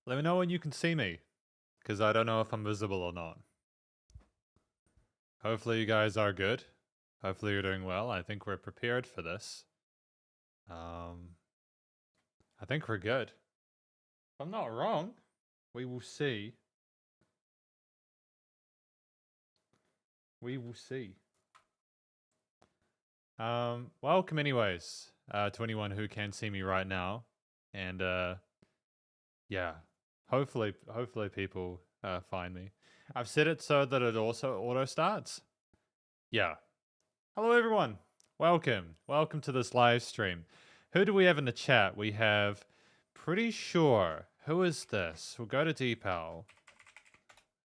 Let me know when you can see me, because I don't know if I'm visible or not. Hopefully you guys are good. Hopefully you're doing well. I think we're prepared for this. I think we're good. If I'm not wrong, we will see. We will see. Welcome anyways, to anyone who can see me right now. And yeah, hopefully people find me. I've set it so that it also auto starts. Yeah. Hello everyone. Welcome to this live stream. Who do we have in the chat? We have, pretty sure, who is this? We'll go to Deepal.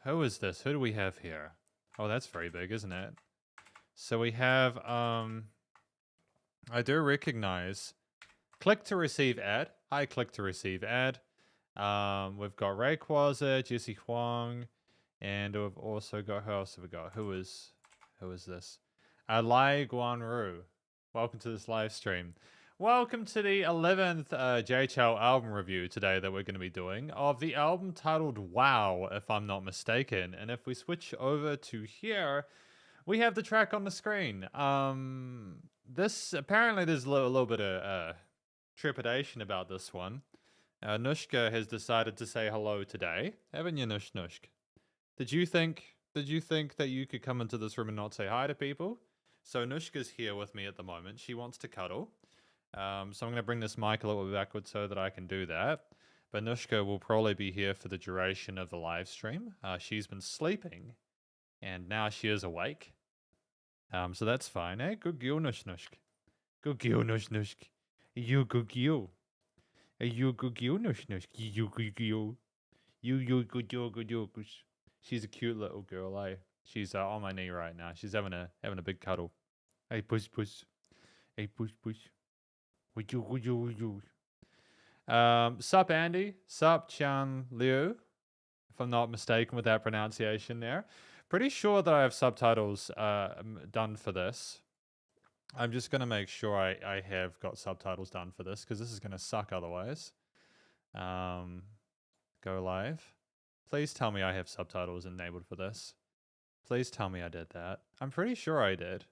Who is this? Who do we have here? Oh, that's very big, isn't it? So we have, I do recognize, click to receive ad. Hi, click to receive ad. We've got Rayquaza, Jesse Huang, and we've also got, who else have we got? Who is this? Lai Guanru. Welcome to this live stream. Welcome to the 11th Jay Chou album review today that we're going to be doing of the album titled Wow, if I'm not mistaken. And if we switch over to here, we have the track on the screen. This, apparently there's a little bit of trepidation about this one. Nushka has decided to say hello today. Haven't you, Nushk? Did you think that you could come into this room and not say hi to people? So Nushka's here with me at the moment. She wants to cuddle. So I'm going to bring this mic a little bit backwards so that I can do that. But Nushka will probably be here for the duration of the live stream. She's been sleeping, and now she is awake. So that's fine. Hey, good girl, Nushk. Good girl, Nushk. You good girl. You good girl, Nushk. You good girl. You good girl. She's a cute little girl, eh? She's on my knee right now. She's having a big cuddle. Hey, push. Hey, push. Would you? Sup, Andy. Sup, Chan Liu. If I'm not mistaken with that pronunciation there. Pretty sure that I have subtitles done for this. I'm just going to make sure I have got subtitles done for this, because this is going to suck otherwise. Go live. Please tell me I have subtitles enabled for this. Please tell me I did that. I'm pretty sure I did.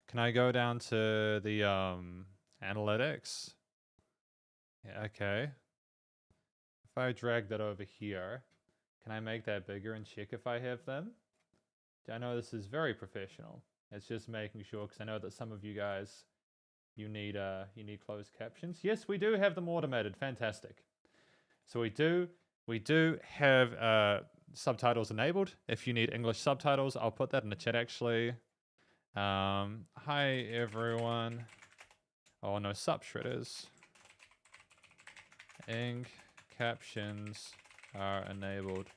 Can I go down to the analytics? Yeah, okay. If I drag that over here, can I make that bigger and check if I have them? I know this is very professional. It's just making sure, because I know that some of you guys, you need closed captions. Yes, we do have them automated. Fantastic. So we do have subtitles enabled. If you need English subtitles, I'll put that in the chat actually. Hi everyone. Oh no, sup shredders. Eng captions are enabled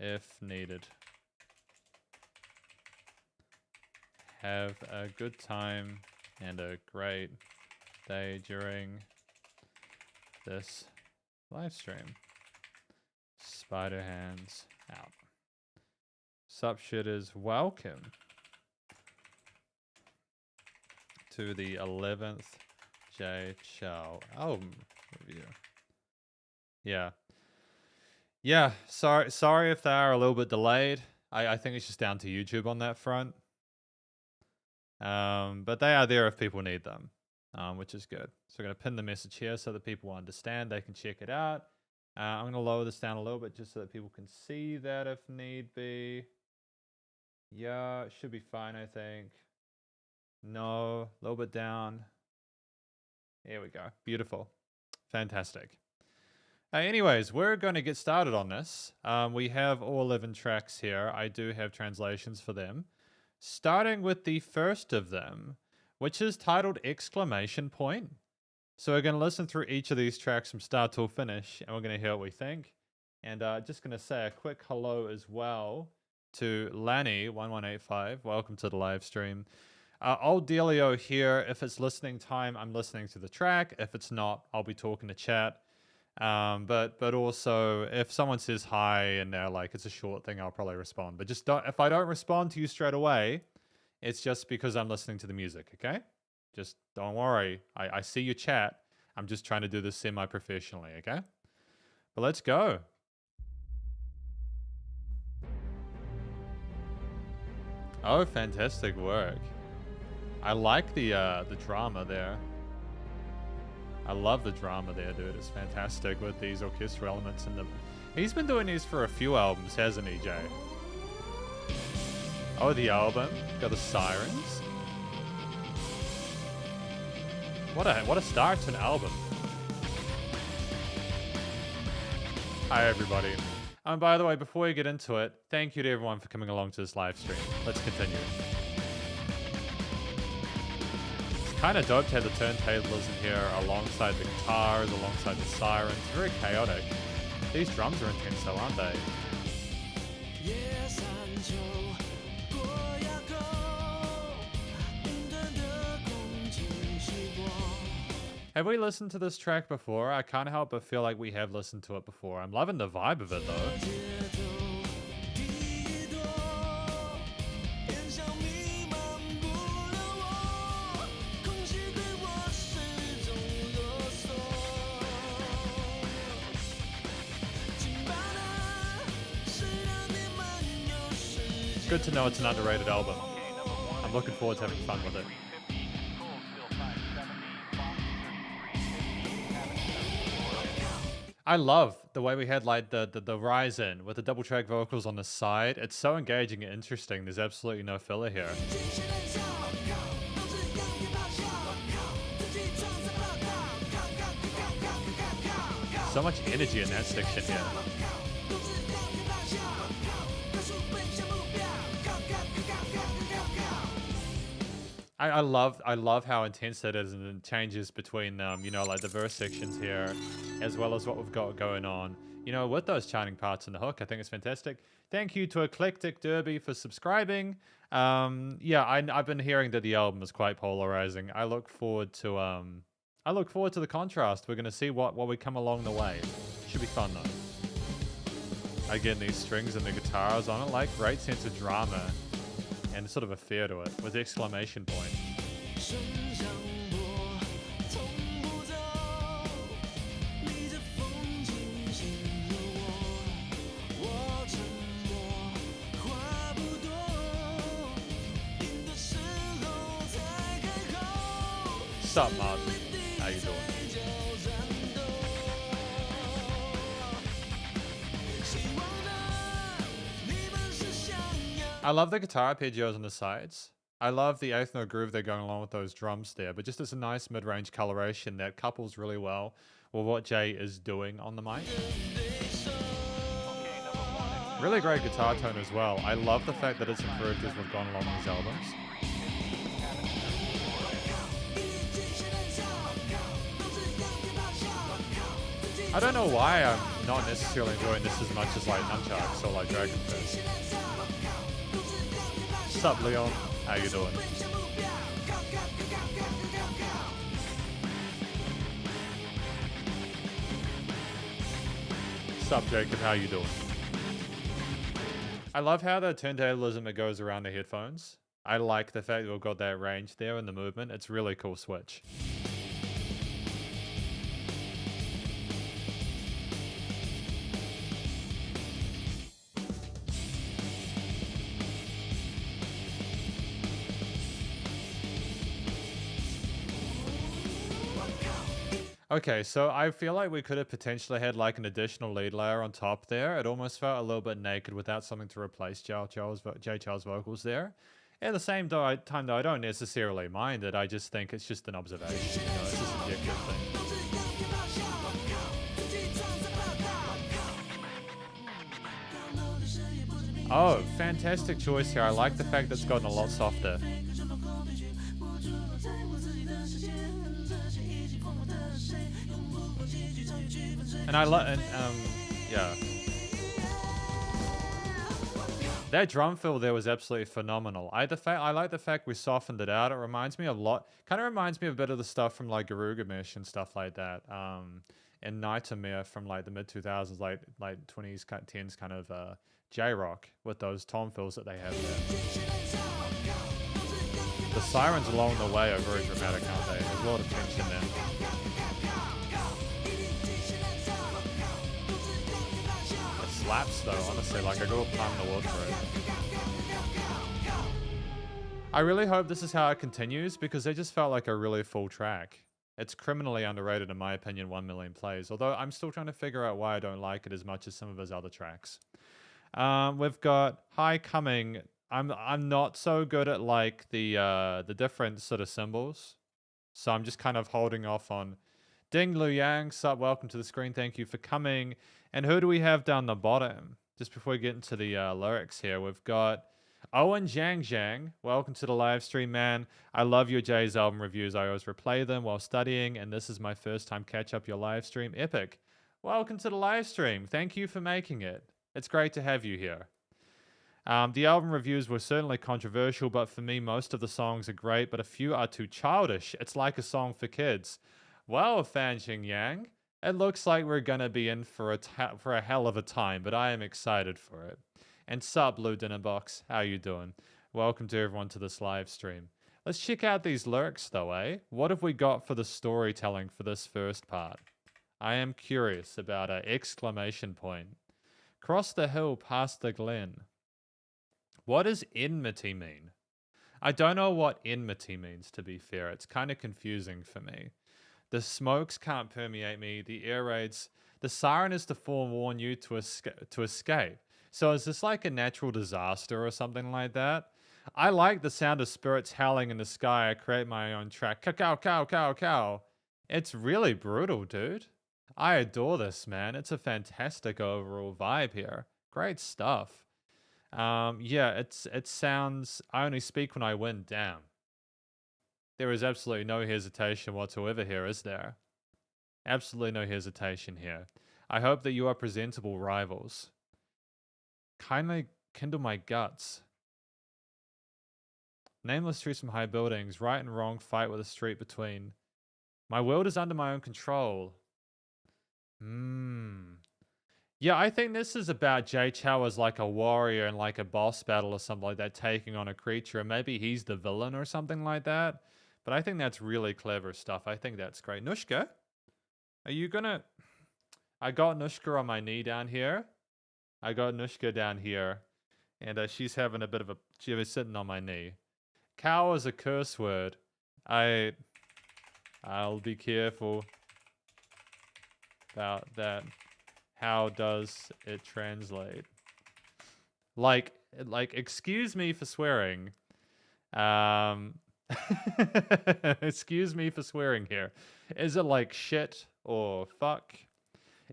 if needed. Have a good time and a great day during this live stream. Spider hands out. Sup shitters, welcome to the 11th Jay Chou album review. Yeah, sorry if they are a little bit delayed. I think it's just down to YouTube on that front. But they are there if people need them, which is good. So I'm going to pin the message here so that people understand. They can check it out. I'm going to lower this down a little bit just so that people can see that if need be. Yeah, it should be fine, I think. No, a little bit down. There we go. Beautiful. Fantastic. Anyways, we're going to get started on this. We have all 11 tracks here. I do have translations for them. Starting with the first of them, which is titled Exclamation Point. So we're going to listen through each of these tracks from start till finish, and we're going to hear what we think. And just going to say a quick hello as well to Lanny1185. Welcome to the live stream. Old Delio here. If it's listening time, I'm listening to the track. If it's not, I'll be talking to chat. But also, if someone says hi and they're like, it's a short thing, I'll probably respond. But just if I don't respond to you straight away, it's just because I'm listening to the music, okay? Just don't worry. I see your chat. I'm just trying to do this semi-professionally, okay? But let's go. Oh, fantastic work. I like the drama there. I love the drama there, dude. It's fantastic with these orchestral elements in the... He's been doing these for a few albums, hasn't he, Jay? Oh, the album. Got the sirens. What a start to an album. Hi, everybody. By the way, before we get into it, thank you to everyone for coming along to this live stream. Let's continue. It's kind of dope to have the turntables in here alongside the guitars, alongside the sirens. Very chaotic. These drums are intense though, aren't they? Have we listened to this track before? I can't help but feel like we have listened to it before. I'm loving the vibe of it though. Good to know it's an underrated album. I'm looking forward to having fun with it. I love the way we had like the rise in with the double track vocals on the side. It's so engaging and interesting. There's absolutely no filler here. So much energy in that section here. I love how intense it is, and it changes between you know, like the verse sections here, as well as what we've got going on, you know, with those chanting parts in the hook. I think it's fantastic. Thank you to Eclectic Derby for subscribing. Yeah, I've been hearing that the album is quite polarizing. I look forward to the contrast. We're gonna see what we come along the way. Should be fun though. Again, these strings and the guitars on it, like, great sense of drama and sort of a fear to it with the exclamation point. Sup, Martin? How you doing? I love the guitar arpeggios on the sides. I love the eighth note groove they're going along with those drums there, but just as a nice mid-range coloration that couples really well with what Jay is doing on the mic. Really great guitar tone as well. I love the fact that it's improved as we've gone along these albums. I don't know why I'm not necessarily enjoying this as much as like Nunchucks or like Dragon Fist. What's up, Leon? How you doing? What's up, Jacob? How you doing? I love how the turntablism that goes around the headphones. I like the fact that we've got that range there in the movement. It's a really cool switch. Okay, so I feel like we could have potentially had like an additional lead layer on top there. It almost felt a little bit naked without something to replace Jay Chou's vocals there. At the same time though, I don't necessarily mind it. I just think it's just an observation. You know, it's just a subjective thing. Oh, fantastic choice here. I like the fact that it's gotten a lot softer. And yeah. That drum fill there was absolutely phenomenal. I like the fact we softened it out. It reminds me a lot, kind of reminds me a bit of the stuff from like Garugamesh and stuff like that. And Nightmare from like the mid 2000s, like 20s, 10s kind of J-rock with those tom fills that they have there. The sirens along the way are very dramatic, aren't they? There's a lot of tension there. slaps though, honestly. Like, I got a pun in the world for it. I really hope this is how it continues because it just felt like a really full track. It's criminally underrated in my opinion, 1 million plays. Although I'm still trying to figure out why I don't like it as much as some of his other tracks. We've got High Coming. I'm not so good at like the different sort of symbols. So I'm just kind of holding off on Ding Lu Yang, sup, welcome to the screen. Thank you for coming. And who do we have down the bottom? Just before we get into the lyrics here, we've got Owen Zhang Zhang. Welcome to the live stream, man. I love your Jay's album reviews. I always replay them while studying, and this is my first time catch up your live stream. Epic. Welcome to the live stream. Thank you for making it. It's great to have you here. The album reviews were certainly controversial, but for me, most of the songs are great, but a few are too childish. It's like a song for kids. Well, Fan Xing Yang, it looks like we're gonna be in for a hell of a time, but I am excited for it. And sup, Blue Dinner Box, how you doing? Welcome to everyone to this live stream. Let's check out these lyrics though, eh? What have we got for the storytelling for this first part? I am curious about an exclamation point. Cross the hill past the glen. What does enmity mean? I don't know what enmity means, to be fair. It's kind of confusing for me. The smokes can't permeate me. The air raids. The siren is to forewarn you to escape. So is this like a natural disaster or something like that? I like the sound of spirits howling in the sky. I create my own track. Cow, cow, cow, cow. It's really brutal, dude. I adore this, man. It's a fantastic overall vibe here. Great stuff. Yeah, it sounds... I only speak when I win. Damn. There is absolutely no hesitation whatsoever here, is there? Absolutely no hesitation here. I hope that you are presentable rivals. Kindly kindle my guts. Nameless streets from high buildings. Right and wrong fight with a street between. My world is under my own control. Yeah, I think this is about Jay Chou as like a warrior and like a boss battle or something like that, taking on a creature. And maybe he's the villain or something like that. But I think that's really clever stuff. I think that's great. Nushka, are you gonna... I got Nushka on my knee down here. I got Nushka down here. And she's having a bit of a... She was sitting on my knee. Cow is a curse word. I'll be careful about that. How does it translate? Like, excuse me for swearing. Excuse me for swearing here. Is it like shit or fuck?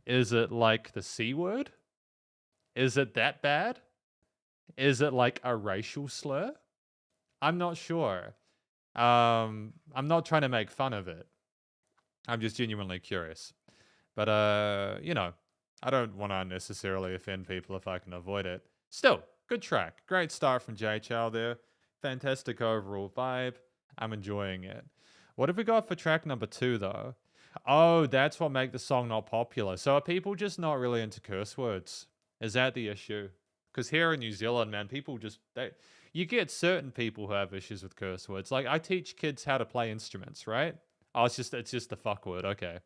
Is it like the C word? Is it that bad? Is it like a racial slur? I'm not sure. I'm not trying to make fun of it. I'm just genuinely curious. But, you know, I don't want to unnecessarily offend people if I can avoid it. Still, good track. Great start from Jay Chou there. Fantastic overall vibe. I'm enjoying it. What have we got for track number 2, though? Oh, that's what make the song not popular. So are people just not really into curse words? Is that the issue? Because here in New Zealand, man, people just... you get certain people who have issues with curse words. Like, I teach kids how to play instruments, right? Oh, it's just the fuck word. Okay.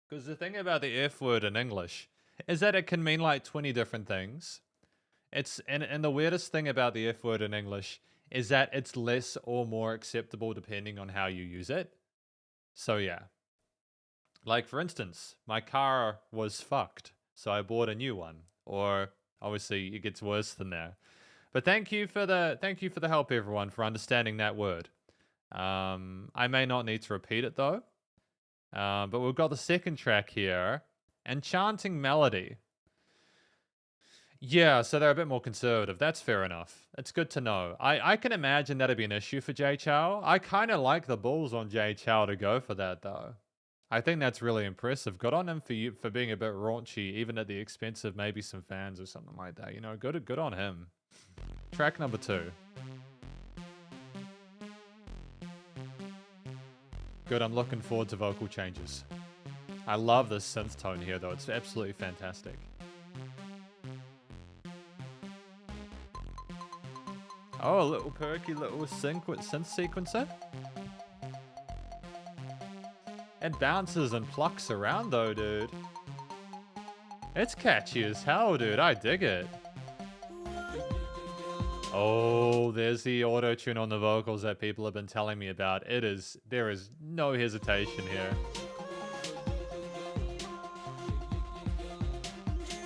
Because the thing about the F word in English is that it can mean like 20 different things. And the weirdest thing about the F word in English is that it's less or more acceptable depending on how you use it. So yeah. Like for instance, my car was fucked, so I bought a new one. Or obviously it gets worse than that. But thank you for the help, everyone, for understanding that word. I may not need to repeat it though. But we've got the second track here, Enchanting Melody. Yeah, so they're a bit more conservative. That's fair enough. It's good to know. I can imagine that'd be an issue for Jay Chou. I kind of like the balls on Jay Chou to go for that, though. I think that's really impressive. Good on him for being a bit raunchy, even at the expense of maybe some fans or something like that. You know, good on him. Track number 2. Good, I'm looking forward to vocal changes. I love this synth tone here, though. It's absolutely fantastic. Oh, a little perky little synth sequencer. It bounces and plucks around though, dude. It's catchy as hell, dude. I dig it. Oh, there's the auto-tune on the vocals that people have been telling me about. There is no hesitation here.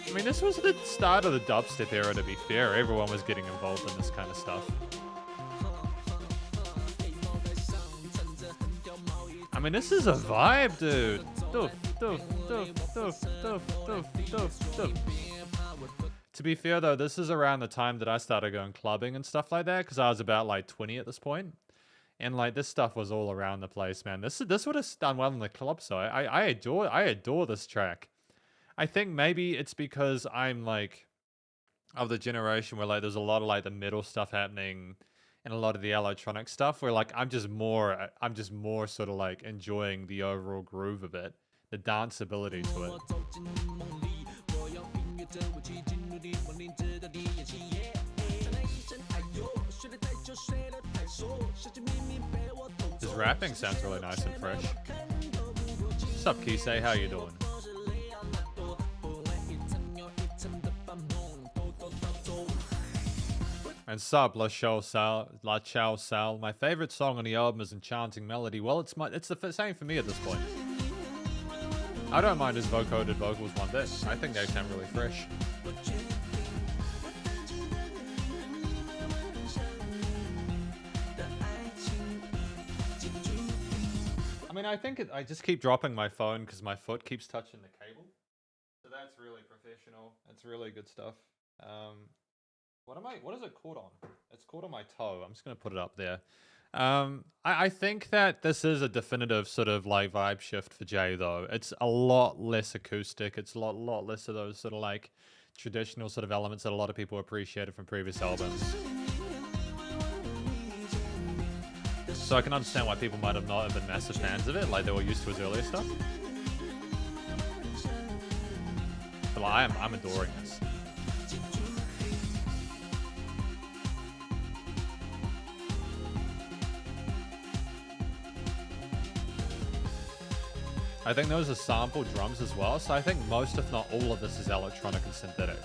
I mean, this was the start of the dubstep era, to be fair. Everyone was getting involved in this kind of stuff. I mean, this is a vibe, dude. Doof, doof, doof, doof, doof, doof, doof, doof. To be fair, though, this is around the time that I started going clubbing and stuff like that, because I was about, like, 20 at this point. And, like, this stuff was all around the place, man. This would have done well in the club, so I adore this track. I think maybe it's because I'm, like, of the generation where, like, there's a lot of, like, the metal stuff happening and a lot of the electronic stuff where, like, I'm just more sort of, like, enjoying the overall groove of it, the danceability to it. His rapping sounds really nice and fresh. What's up, Kisei? How you doing? And sub La Chao Sal. My favorite song on the album is Enchanting Melody. Well, it's the same for me at this point. I don't mind his vocoded vocals one bit. I think they sound really fresh. I mean, I just keep dropping my phone because my foot keeps touching the cable. So that's really professional. It's really good stuff. What is it caught on? It's caught on my toe. I'm just going to put it up there. I think that this is a definitive sort of like vibe shift for Jay, though. It's a lot less acoustic. It's a lot less of those sort of like traditional sort of elements that a lot of people appreciated from previous albums. So I can understand why people might have not been massive fans of it, like they were used to his earlier stuff. But like, I'm adoring this. I think those are sampled drums as well, so I think most, if not all of this is electronic and synthetic.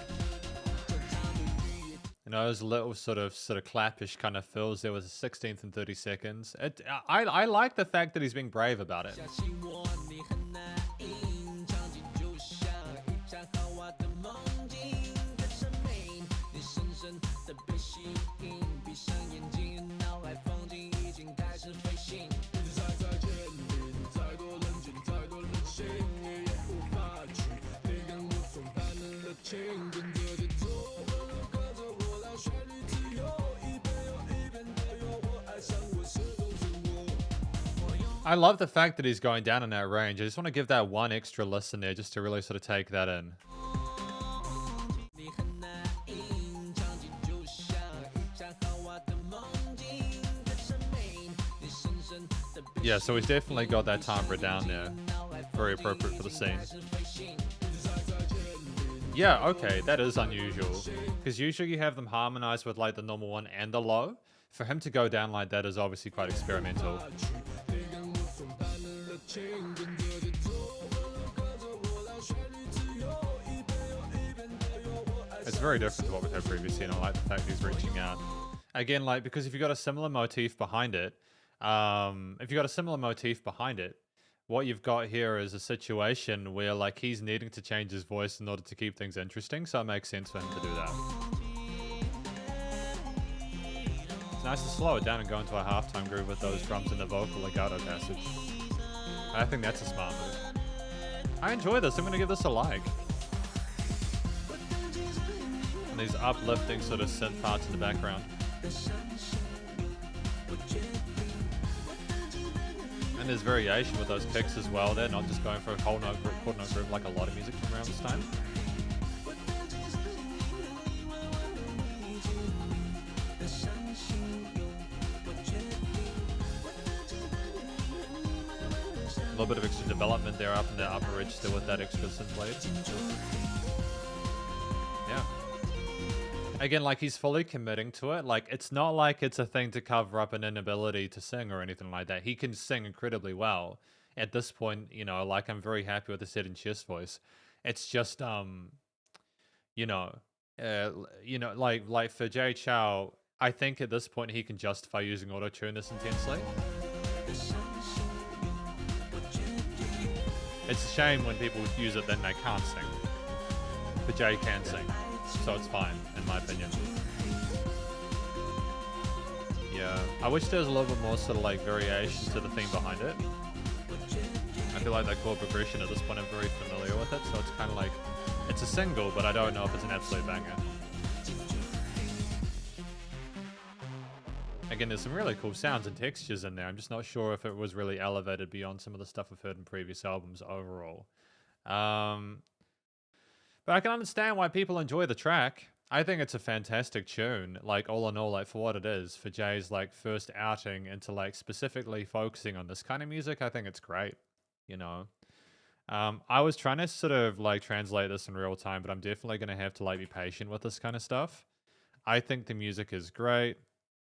You know, those little sort of clappish kind of fills. There was a 16th and 30 seconds. I like the fact that he's being brave about it. I love the fact that he's going down in that range. I just want to give that one extra listen there just to really sort of take that in. Yeah, so he's definitely got that timbre down there. Very appropriate for the scene. Yeah, okay, that is unusual. Because usually you have them harmonized with like the normal one and the low. For him to go down like that is obviously quite experimental. It's very different to what we've had previously, and I like the fact he's reaching out. Again, like, because if you've got a similar motif behind it, what you've got here is a situation where, like, he's needing to change his voice in order to keep things interesting, so it makes sense for him to do that. It's nice to slow it down and go into a halftime groove with those drums and the vocal legato passage. I think that's a smart move. I enjoy this. I'm going to give this a like. And these uplifting sort of synth parts in the background. And there's variation with those picks as well. They're not just going for a whole note group, quarter note group like a lot of music from around this time. A little bit of extra development there up in the upper register with that extra synth lead. Yeah. Again, like, he's fully committing to it. Like, it's not like it's a thing to cover up an inability to sing or anything like that. He can sing incredibly well. at this point, you know, like I'm very happy with the Sid and Chess voice. It's just you know, like for Jay Chou, I think at this point he can justify using auto-tune this intensely. It's a shame when people use it then they can't sing. But Jay can sing, so it's fine, in my opinion. Yeah, I wish there was a little bit more sort of like variation to the theme behind it. I feel like that chord progression at this point I'm very familiar with it, so it's kind of like, it's a single, but I don't know if it's an absolute banger. Again, there's some really cool sounds and textures in there. I'm just not sure if it was really elevated beyond some of the stuff I've heard in previous albums overall. But I can understand why people enjoy the track. I think it's a fantastic tune, like all in all, like for what it is, for Jay's like first outing into like specifically focusing on this kind of music. I think it's great, you know. I was trying to sort of like translate this in real time, but I'm definitely going to have to like be patient with this kind of stuff. I think the music is great.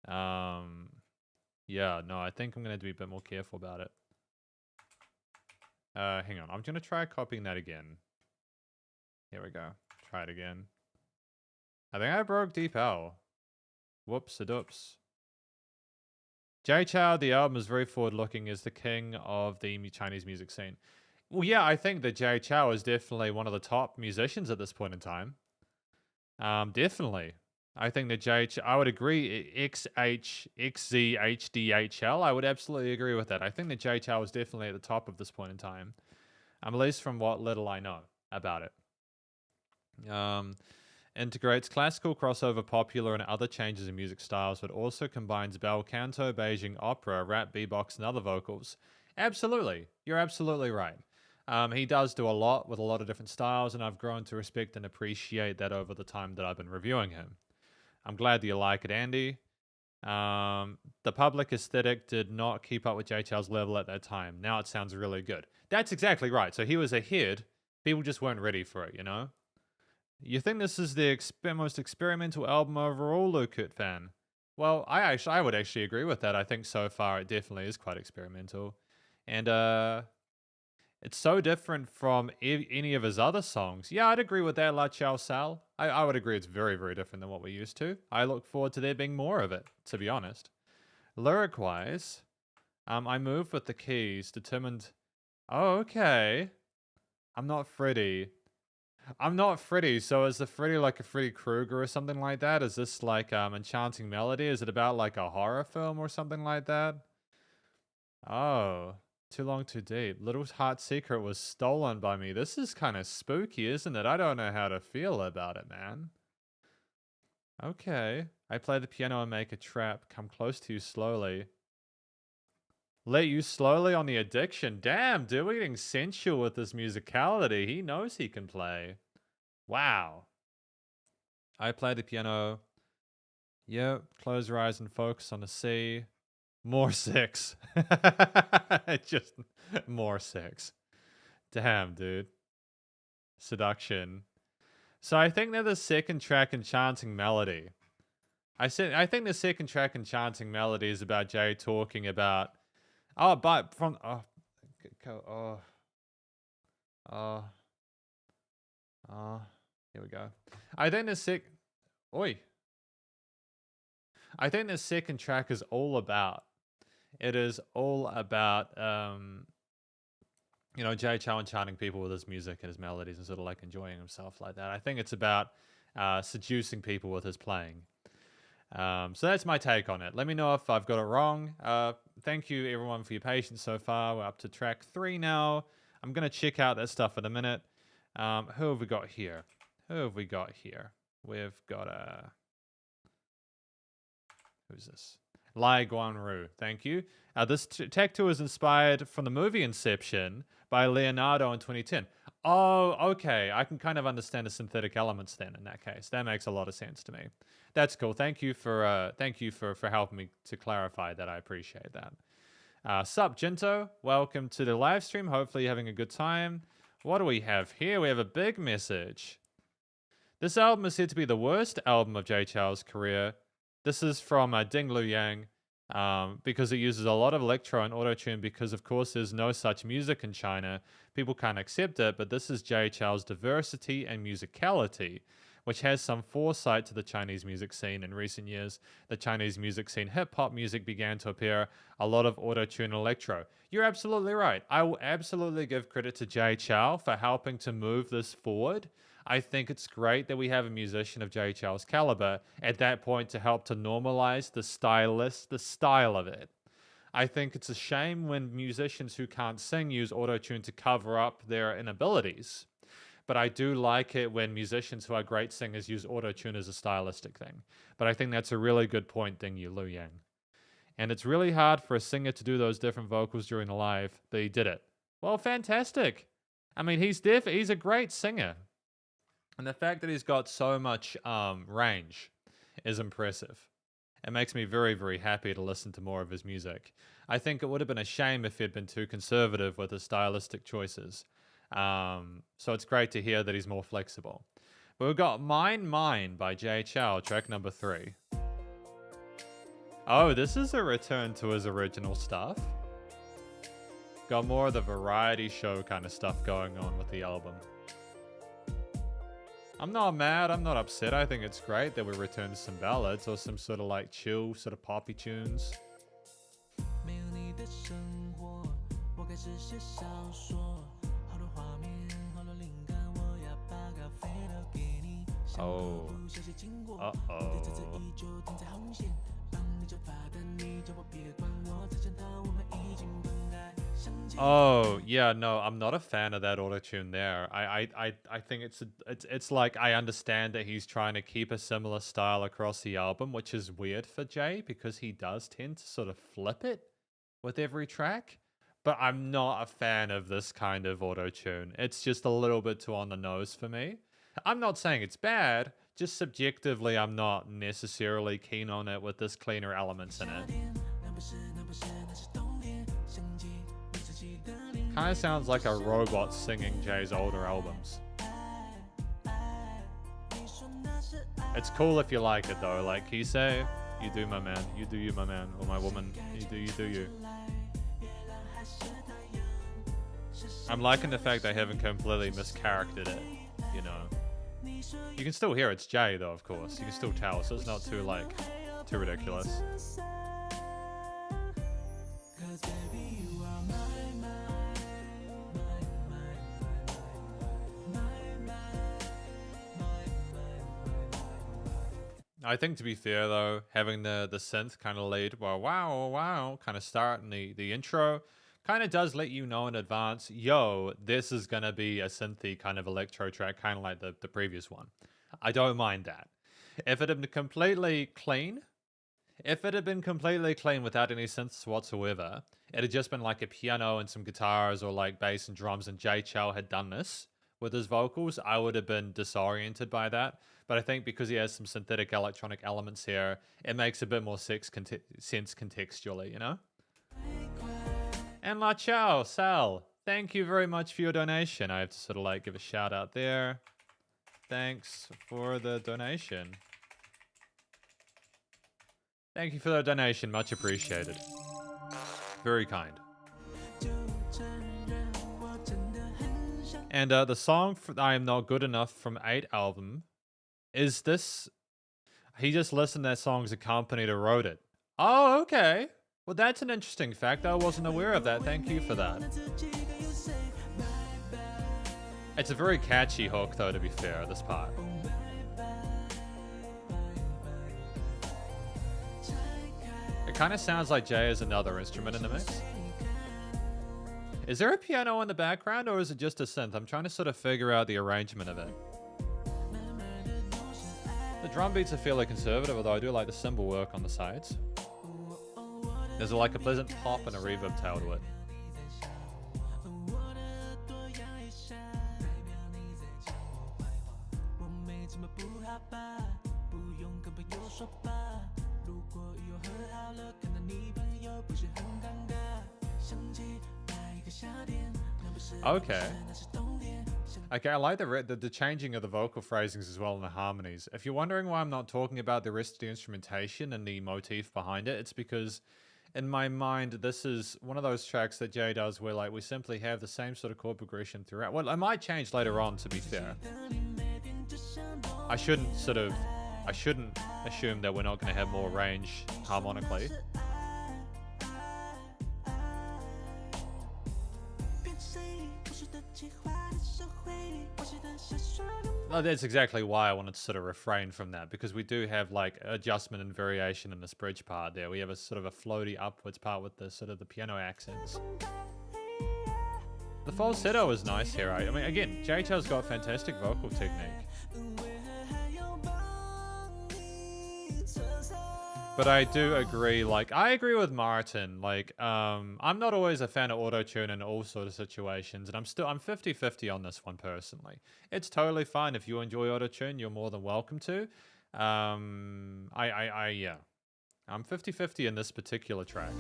Yeah, no, I think I'm going to have to be a bit more careful about it. Hang on, I'm going to try copying that again. Here we go. Try it again. I think I broke Deep L. Whoops-a-doops. Jay Chou, the album is very forward-looking, is the king of the Chinese music scene. Well, yeah, I think that Jay Chou is definitely one of the top musicians at this point in time. Definitely. I think that I would agree, XZHDHL, I would absolutely agree with that. I think that Jay Chou is definitely at the top of this point in time. At least from what little I know about it. Integrates classical, crossover, popular, and other changes in music styles, but also combines bel canto, Beijing opera, rap, beatbox, and other vocals. Absolutely. You're absolutely right. He does do a lot with a lot of different styles, and I've grown to respect and appreciate that over the time that I've been reviewing him. I'm glad that you like it, Andy. The public aesthetic did not keep up with Jay Chou's level at that time. Now it sounds really good. That's exactly right. So he was ahead. People just weren't ready for it, you know? You think this is the most experimental album overall, Lukut fan? Well, I would actually agree with that. I think so far it definitely is quite experimental. And it's so different from any of his other songs. Yeah, I'd agree with that, La Chow Sal. I would agree it's very, very different than what we're used to. I look forward to there being more of it, to be honest. Lyric-wise, I moved with the keys, determined... Oh, okay. I'm not Freddy. So is the Freddy like a Freddy Krueger or something like that? Is this like Enchanting Melody? Is it about like a horror film or something like that? Oh... Too long, too deep. Little Heart Secret was stolen by me. This is kind of spooky, isn't it? I don't know how to feel about it, man. Okay. I play the piano and make a trap. Come close to you slowly. Let you slowly on the addiction. Damn, dude, we're getting sensual with this musicality. He knows he can play. Wow. I play the piano. Yep. Close your eyes and focus on the C. More sex. Just more sex. Damn, dude. Seduction. So I think that the second track, Enchanting Melody. I think the second track, Enchanting Melody, is about Jay talking about... Oh, but from... Here we go. I think the I think the second track is all about... It is all about, you know, Jay Chou enchanting people with his music and his melodies and sort of like enjoying himself like that. I think it's about seducing people with his playing. So that's my take on it. Let me know if I've got it wrong. Thank you, everyone, for your patience so far. We're up to track 3 now. I'm going to check out that stuff in a minute. Who have we got here? We've got who's this? Lai Guanru, thank you. This tech tour is inspired from the movie Inception by Leonardo in 2010. Oh, okay. I can kind of understand the synthetic elements then in that case. That makes a lot of sense to me. That's cool. Thank you for helping me to clarify that. I appreciate that. Sup, Jinto. Welcome to the live stream. Hopefully you're having a good time. What do we have here? We have a big message. This album is said to be the worst album of Jay Chou's career. This is from Ding Lu Yang. because it uses a lot of electro and auto-tune because, of course, there's no such music in China. People can't accept it, but this is Jay Chou's diversity and musicality, which has some foresight to the Chinese music scene. In recent years, the Chinese music scene, hip-hop music began to appear a lot of auto-tune and electro. You're absolutely right. I will absolutely give credit to Jay Chou for helping to move this forward. I think it's great that we have a musician of Jay Chou's caliber at that point to help to normalize the style of it. I think it's a shame when musicians who can't sing use autotune to cover up their inabilities. But I do like it when musicians who are great singers use autotune as a stylistic thing. But I think that's a really good point, Ding Yu Lu Yang. And it's really hard for a singer to do those different vocals during a live, but he did it. Well, fantastic. I mean, he's a great singer. And the fact that he's got so much range is impressive. It makes me very, very happy to listen to more of his music. I think it would have been a shame if he'd been too conservative with his stylistic choices. So it's great to hear that he's more flexible. But we've got Mine by Jay Chou, track number 3. Oh, this is a return to his original stuff. Got more of the variety show kind of stuff going on with the album. I'm not mad, I'm not upset. I think it's great that we return to some ballads or some sort of like chill, sort of poppy tunes. Oh. Uh-oh. Oh, yeah, no, I'm not a fan of that autotune there. I think it's like I understand that he's trying to keep a similar style across the album, which is weird for Jay because he does tend to sort of flip it with every track. But I'm not a fan of this kind of autotune. It's just a little bit too on the nose for me. I'm not saying it's bad, just subjectively I'm not necessarily keen on it with this cleaner elements in it. Kind of sounds like a robot singing Jay's older albums. It's cool if you like it though, like he say, you do my man, you do you my man, or my woman, you do you. I'm liking the fact they haven't completely mischaractered it, you know. You can still hear it's Jay though, of course. You can still tell, so it's not too like, too ridiculous. I think to be fair though, having the synth kind of lead, wow, kind of start in the intro, kind of does let you know in advance, yo, this is going to be a synthy kind of electro track, kind of like the previous one. I don't mind that. If it had been completely clean without any synths whatsoever, it had just been like a piano and some guitars or like bass and drums, and Jay Chou had done this with his vocals, I would have been disoriented by that. But I think because he has some synthetic electronic elements here, it makes a bit more sense contextually, you know? And La Chow, Sal, thank you very much for your donation. I have to sort of like give a shout out there. Thanks for the donation. Thank you for the donation, much appreciated. Very kind. And the song for I Am Not Good Enough from 8 album, is this... He just listened to that song as a company that wrote it. Oh, okay. Well, that's an interesting fact. I wasn't aware of that. Thank you for that. It's a very catchy hook, though, to be fair, this part. It kind of sounds like Jay has another instrument in the mix. Is there a piano in the background, or is it just a synth? I'm trying to sort of figure out the arrangement of it. The drum beats are fairly conservative, although I do like the cymbal work on the sides. There's like a pleasant pop and a reverb tail to it. Okay. Okay, I like the changing of the vocal phrasings as well and the harmonies. If you're wondering why I'm not talking about the rest of the instrumentation and the motif behind it, it's because in my mind, this is one of those tracks that Jay does where like we simply have the same sort of chord progression throughout. Well, it might change later on, to be fair. I shouldn't assume that we're not going to have more range harmonically. No, that's exactly why I wanted to sort of refrain from that, because we do have like adjustment and variation in this bridge part there. We have a sort of a floaty upwards part with the sort of the piano accents. The falsetto is nice here. I mean, again, Jay Chou's got fantastic vocal technique. But I do agree, like, I agree with Martin. Like, I'm not always a fan of auto-tune in all sort of situations, and I'm 50-50 on this one personally. It's totally fine if you enjoy auto-tune, you're more than welcome to. Yeah. I'm 50-50 in this particular track.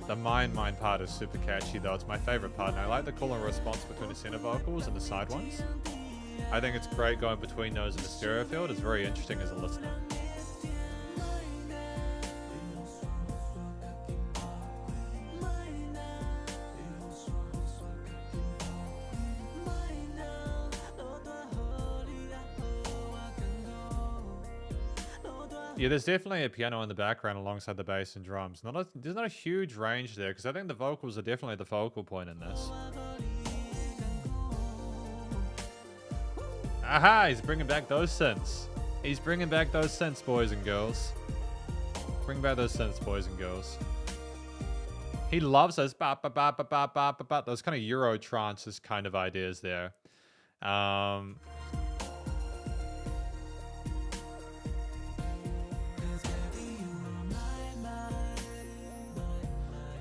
The Mine part is super catchy though. It's my favorite part, and I like the call and response between the center vocals and the side ones. I think it's great going between those in the stereo field. It's very interesting as a listener. Yeah, there's definitely a piano in the background alongside the bass and drums. There's not a huge range there, because I think the vocals are definitely the focal point in this. Aha, he's bringing back those synths. He's bringing back those synths, boys and girls. Bring back those synths, boys and girls. He loves those those kind of Euro trances kind of ideas there.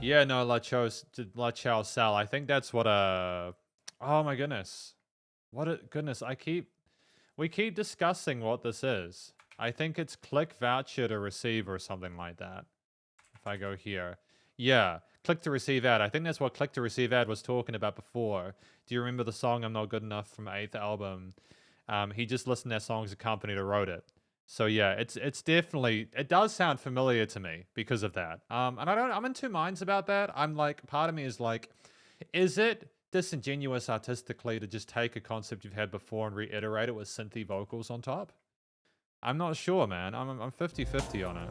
Yeah, no, La Chao Sal. I think that's what oh my goodness. Goodness, we keep discussing what this is. I think it's click voucher to receive or something like that. If I go here. Yeah, click to receive ad. I think that's what click to receive ad was talking about before. Do you remember the song I'm Not Good Enough from 8th album? He just listened to that song as a company that wrote it. So yeah, it's definitely, it does sound familiar to me because of that. And I'm in two minds about that. I'm like, part of me is like, is it disingenuous artistically to just take a concept you've had before and reiterate it with synthy vocals on top? I'm not sure, man. I'm 50-50 on it.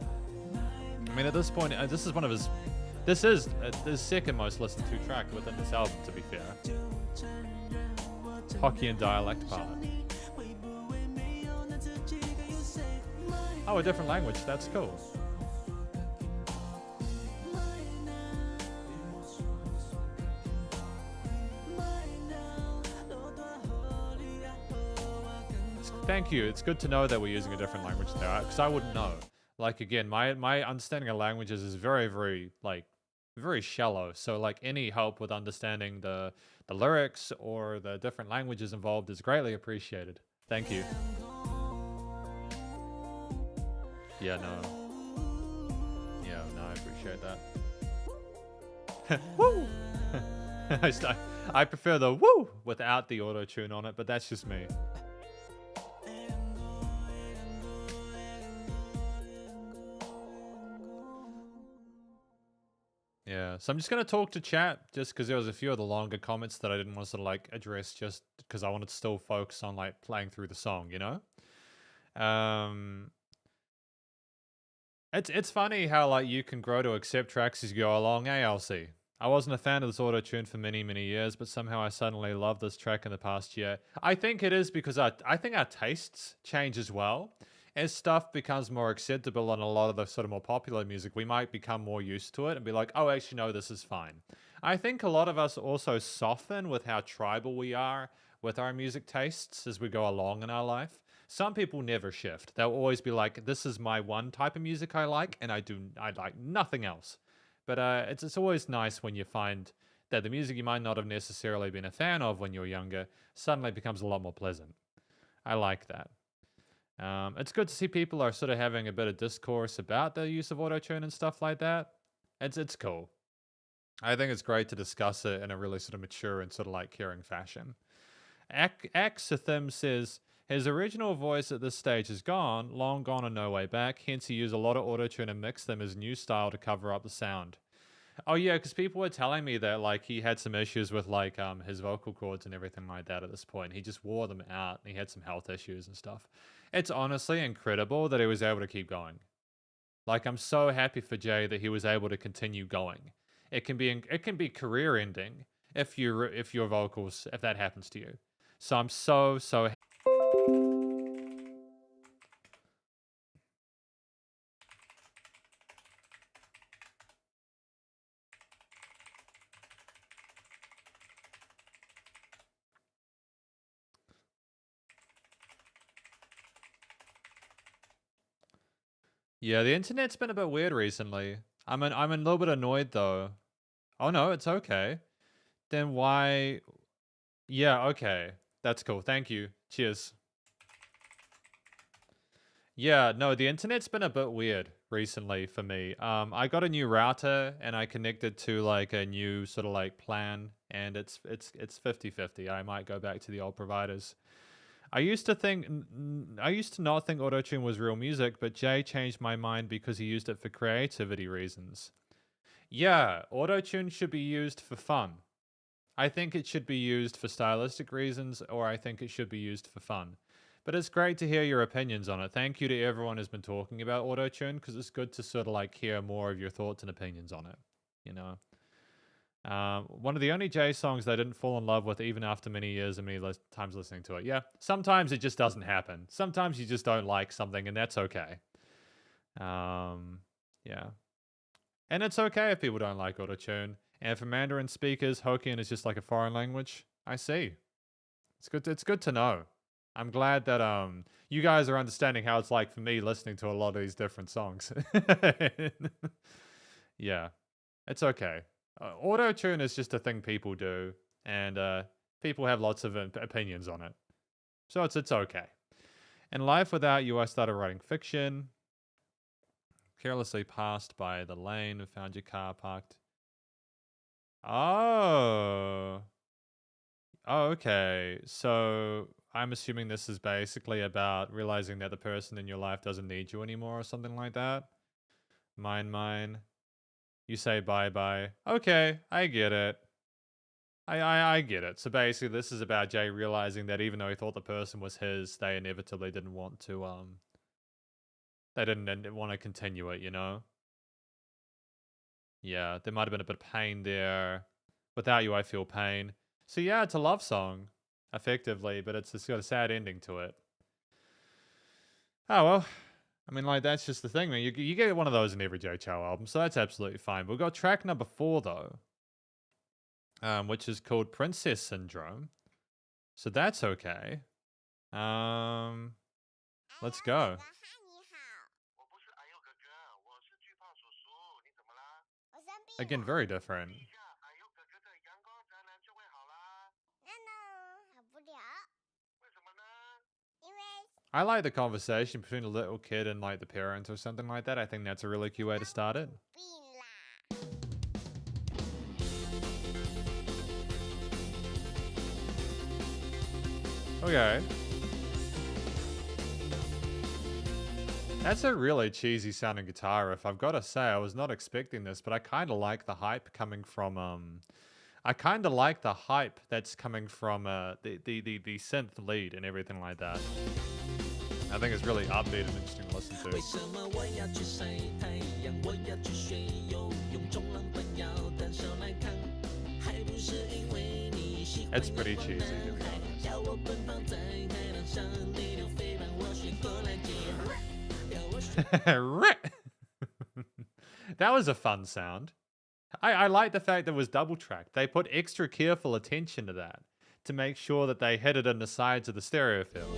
I mean, at this point, this is one of his, this is the second most listened to track within this album, to be fair. Hokkien dialect part. Oh, a different language. That's cool. Thank you. It's good to know that we're using a different language there, because I wouldn't know. Like, again, my understanding of languages is very, very, like, very shallow. So, like, any help with understanding the lyrics or the different languages involved is greatly appreciated. Thank you. Yeah, no. Yeah, no, I appreciate that. Woo! I prefer the woo without the auto-tune on it, but that's just me. Yeah, so I'm just going to talk to chat just because there was a few of the longer comments that I didn't want to sort of like address just because I wanted to still focus on like playing through the song, you know? It's funny how like you can grow to accept tracks as you go along, ALC. I wasn't a fan of this auto-tune for many, many years, but somehow I suddenly love this track in the past year. I think it is because I think our tastes change as well. As stuff becomes more acceptable on a lot of the sort of more popular music, we might become more used to it and be like, oh, actually, no, this is fine. I think a lot of us also soften with how tribal we are with our music tastes as we go along in our life. Some people never shift. They'll always be like, this is my one type of music I like, and I like nothing else. But it's always nice when you find that the music you might not have necessarily been a fan of when you were younger suddenly becomes a lot more pleasant. I like that. It's good to see people are sort of having a bit of discourse about the use of auto-tune and stuff like that. It's cool. I think it's great to discuss it in a really sort of mature and sort of like caring fashion. Axithim says his original voice at this stage is gone, long gone and no way back. Hence, he used a lot of autotune and mixed them as new style to cover up the sound. Oh yeah, because people were telling me that like he had some issues with like his vocal cords and everything like that at this point. He just wore them out and he had some health issues and stuff. It's honestly incredible that he was able to keep going. Like I'm so happy for Jay that he was able to continue going. It can be career ending if your vocals if that happens to you. So I'm so yeah, the internet's been a bit weird recently. I'm a little bit annoyed though. Oh no, it's okay. Then why? Yeah, okay. That's cool. Thank you. Cheers. Yeah, no, the internet's been a bit weird recently for me. I got a new router and I connected to like a new sort of like plan and it's 50-50. I might go back to the old providers. I used to not think autotune was real music, but Jay changed my mind because he used it for creativity reasons. Yeah, autotune should be used for fun. I think it should be used for stylistic reasons, or I think it should be used for fun. But it's great to hear your opinions on it. Thank you to everyone who's been talking about autotune, because it's good to sort of like hear more of your thoughts and opinions on it, you know? One of the only Jay songs I didn't fall in love with even after many years and many times listening to it. Yeah, sometimes it just doesn't happen. Sometimes you just don't like something and that's okay. Yeah. And it's okay if people don't like autotune. And for Mandarin speakers, Hokkien is just like a foreign language. I see. It's good to know. I'm glad that you guys are understanding how it's like for me listening to a lot of these different songs. Yeah. It's okay. Auto-tune is just a thing people do, and people have lots of opinions on it. So it's okay. In life without you, I started writing fiction. Carelessly passed by the lane and found your car parked. Oh. Oh, okay. So I'm assuming this is basically about realizing that the person in your life doesn't need you anymore or something like that. Mine. You say bye-bye. Okay, I get it. I get it. So basically this is about Jay realizing that even though he thought the person was his, they inevitably didn't want to they didn't want to continue it, you know? Yeah, there might have been a bit of pain there. Without you, I feel pain. So yeah, it's a love song, effectively, but it's got a sad ending to it. Oh, well. I mean, like, that's just the thing, man. You get one of those in every Jay Chou album, so that's absolutely fine. We've got track number 4, though, which is called Princess Syndrome. So that's okay. Let's go. Again, very different. I like the conversation between a little kid and like the parents or something like that. I think that's a really cute way to start it. Okay. That's a really cheesy sounding guitar riff. I've got to say, I was not expecting this, but I kind of like the hype coming from I kind of like the hype that's coming from the synth lead and everything like that. I think it's really upbeat and interesting to listen to. It's pretty cheesy, to be honest. That was a fun sound. I like the fact that it was double tracked. They put extra careful attention to that to make sure that they hit it in the sides of the stereo field.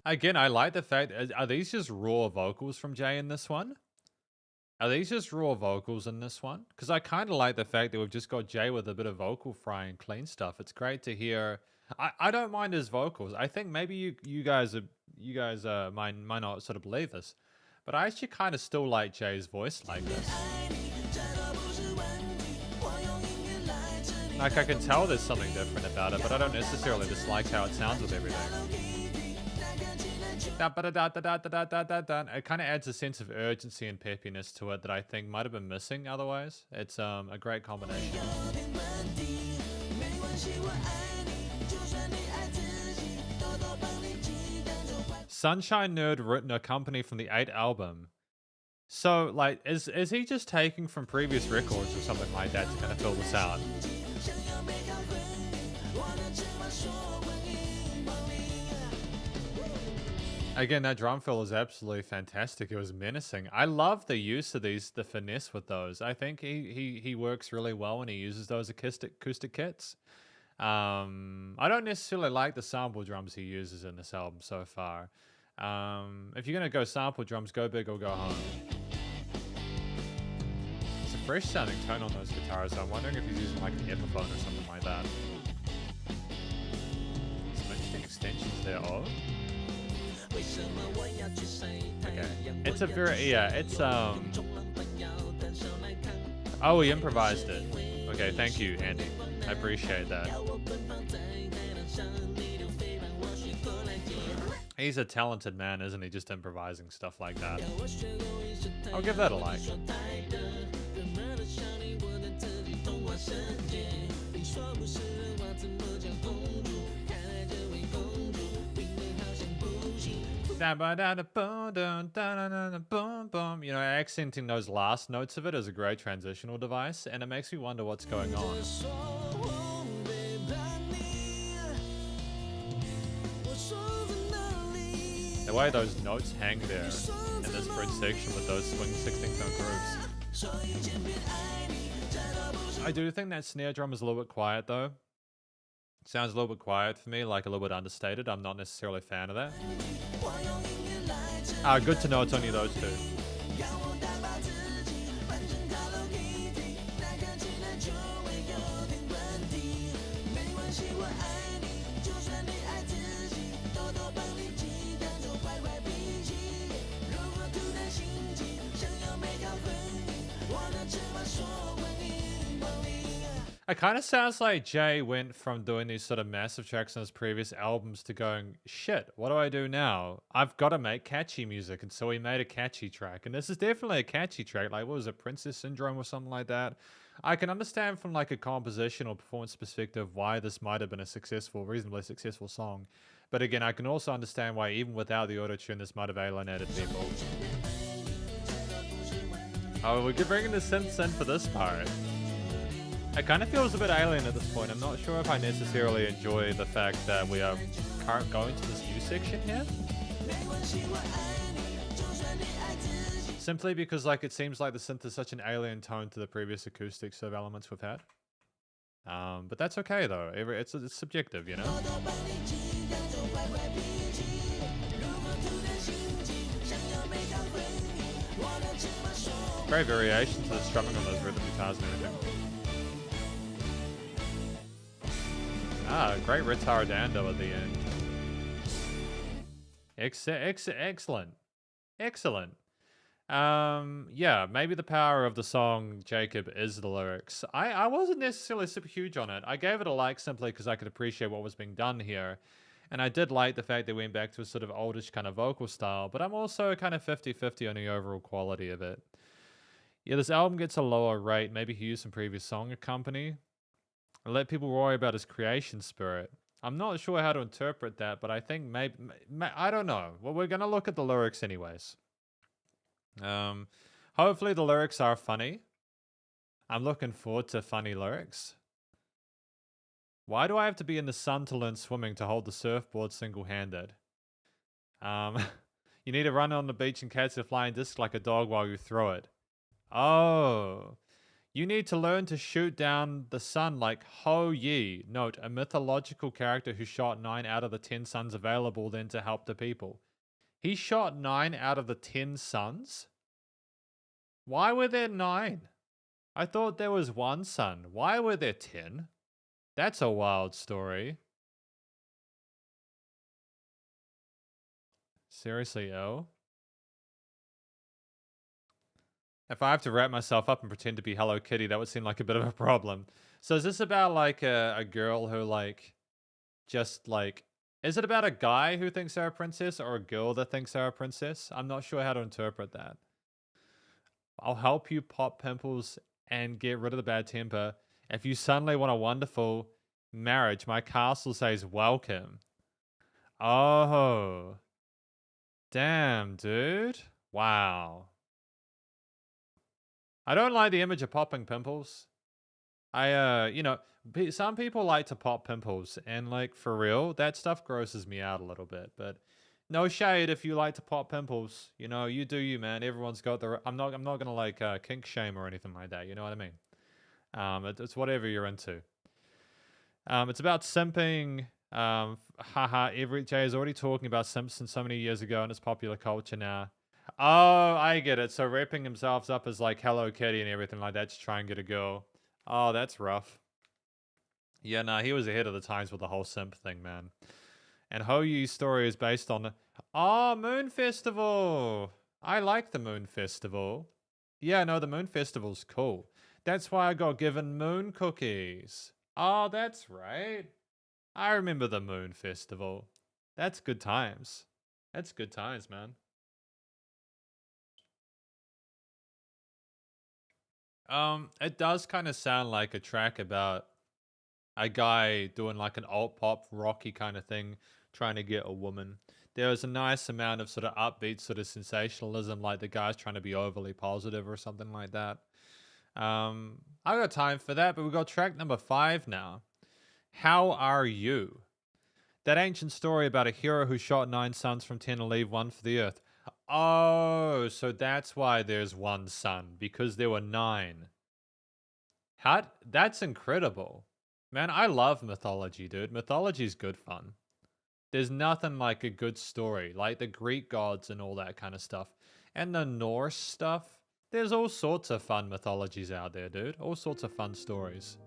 Again, I like the fact, are these just raw vocals from Jay in this one? Are these just raw vocals in this one? Because I kind of like the fact that we've just got Jay with a bit of vocal fry and clean stuff. It's great to hear. I don't mind his vocals. I think maybe you guys might not sort of believe this, but I actually kind of still like Jay's voice like this. Like I can tell there's something different about it, but I don't necessarily dislike how it sounds with everything. It kind of adds a sense of urgency and peppiness to it that I think might have been missing otherwise. It's a great combination. Sunshine Nerd written a company from the 8 album. So, like, is he just taking from previous records or something like that to kind of fill this out? Again, that drum fill is absolutely fantastic. It was menacing. I love the use of the finesse with those. I think he works really well when he uses those acoustic kits. I don't necessarily like the sample drums he uses in this album so far. If you're gonna go sample drums, go big or go home. It's a fresh sounding tone on those guitars. I'm wondering if he's using like an Epiphone or something like that. Some interesting extensions there. Oh. Okay. It's a very, yeah, it's, oh, he improvised it. Okay, thank you, Andy. I appreciate that. He's a talented man, isn't he? Just improvising stuff like that. I'll give that a like. You know, accenting those last notes of it is a great transitional device, and it makes me wonder what's going on. The way those notes hang there in this bridge section with those swing 16-tone grooves. I do think that snare drum is a little bit quiet though. Sounds a little bit quiet for me, like a little bit understated. I'm not necessarily a fan of that. Good to know it's only those two. It kind of sounds like Jay went from doing these sort of massive tracks on his previous albums to going, shit, what do I do now? I've got to make catchy music. And so he made a catchy track. And this is definitely a catchy track. Like, what was it, Princess Syndrome or something like that? I can understand from like a composition or performance perspective why this might have been a successful, reasonably successful song. But again, I can also understand why even without the auto-tune, this might have alienated people. Oh, we could bring in the synths in for this part. It kind of feels a bit alien at this point. I'm not sure if I necessarily enjoy the fact that we are going to this new section here. Simply because like it seems like the synth is such an alien tone to the previous acoustic sort of elements we've had. But that's okay though. It's subjective, you know? Great variation to the strumming on those rhythm guitars and everything. Great retardando at the end. Excellent. Excellent. Yeah, maybe the power of the song Jacob is the lyrics. I wasn't necessarily super huge on it. I gave it a like simply because I could appreciate what was being done here. And I did like the fact they went back to a sort of oldish kind of vocal style, but I'm also kind of 50-50 on the overall quality of it. Yeah, this album gets a lower rate. Maybe he used some previous song company. And let people worry about his creation spirit. I'm not sure how to interpret that, but I think maybe I don't know. Well, we're going to look at the lyrics anyways. Hopefully the lyrics are funny. I'm looking forward to funny lyrics. Why do I have to be in the sun to learn swimming to hold the surfboard single-handed? You need to run on the beach and catch a flying disc like a dog while you throw it. Oh. You need to learn to shoot down the sun like Ho Yi. Note, a mythological character who shot 9 out of the 10 suns available then to help the people. He shot 9 out of the 10 suns? Why were there 9? I thought there was 1 sun. Why were there 10? That's a wild story. Seriously, ill? If I have to wrap myself up and pretend to be Hello Kitty, that would seem like a bit of a problem. So is this about like a girl who like just like, is it about a guy who thinks they're a princess or a girl that thinks they're a princess? I'm not sure how to interpret that. I'll help you pop pimples and get rid of the bad temper. If you suddenly want a wonderful marriage, my castle says welcome. Oh. Damn, dude. Wow. I don't like the image of popping pimples. Some people like to pop pimples, and like for real, that stuff grosses me out a little bit. But no shade if you like to pop pimples. You know, you do you, man. Everyone's got their. I'm not gonna like kink shame or anything like that. You know what I mean? It's whatever you're into. It's about simping. Jay is already talking about simps so many years ago, and it's popular culture now. Oh, I get it. So wrapping himself up as like Hello Kitty and everything like that to try and get a girl. Oh, that's rough. Yeah, nah, he was ahead of the times with the whole simp thing, man. And Ho Yu's story is based on... Oh, Moon Festival! I like the Moon Festival. Yeah, no, the Moon Festival's cool. That's why I got given moon cookies. Oh, that's right. I remember the Moon Festival. That's good times. That's good times, man. It does kind of sound like a track about a guy doing like an alt pop rocky kind of thing, trying to get a woman. There was a nice amount of sort of upbeat sort of sensationalism, like the guy's trying to be overly positive or something like that. I got time for that, but we got track number 5 now. How Are You? That ancient story about a hero who shot 9 suns from 10 to leave 1 for the earth. Oh, so that's why there's 1 sun, because there were 9. That's incredible. Man, I love mythology, dude. Mythology's good fun. There's nothing like a good story, like the Greek gods and all that kind of stuff. And the Norse stuff. There's all sorts of fun mythologies out there, dude. All sorts of fun stories.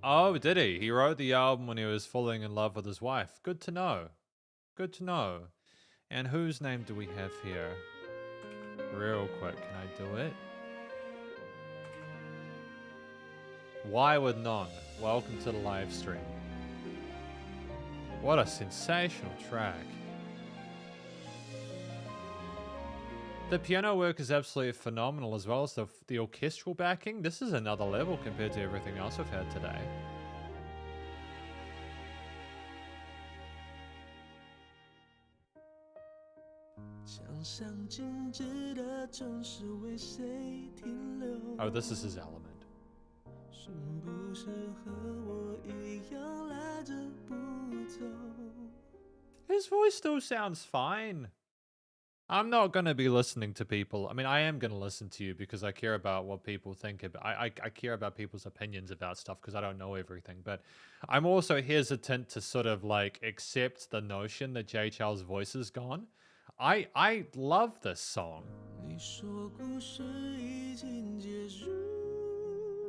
Oh, did he? He wrote the album when he was falling in love with his wife. Good to know. Good to know. And whose name do we have here? Real quick, can I do it? Why Would None? Welcome to the live stream. What a sensational track. The piano work is absolutely phenomenal, as well as the orchestral backing. This is another level compared to everything else I've had today. Oh, this is his element. His voice still sounds fine. I'm not going to be listening to people. I mean, I am going to listen to you because I care about what people think. I care about people's opinions about stuff because I don't know everything. But I'm also hesitant to sort of like accept the notion that Jay Chou's voice is gone. I love this song.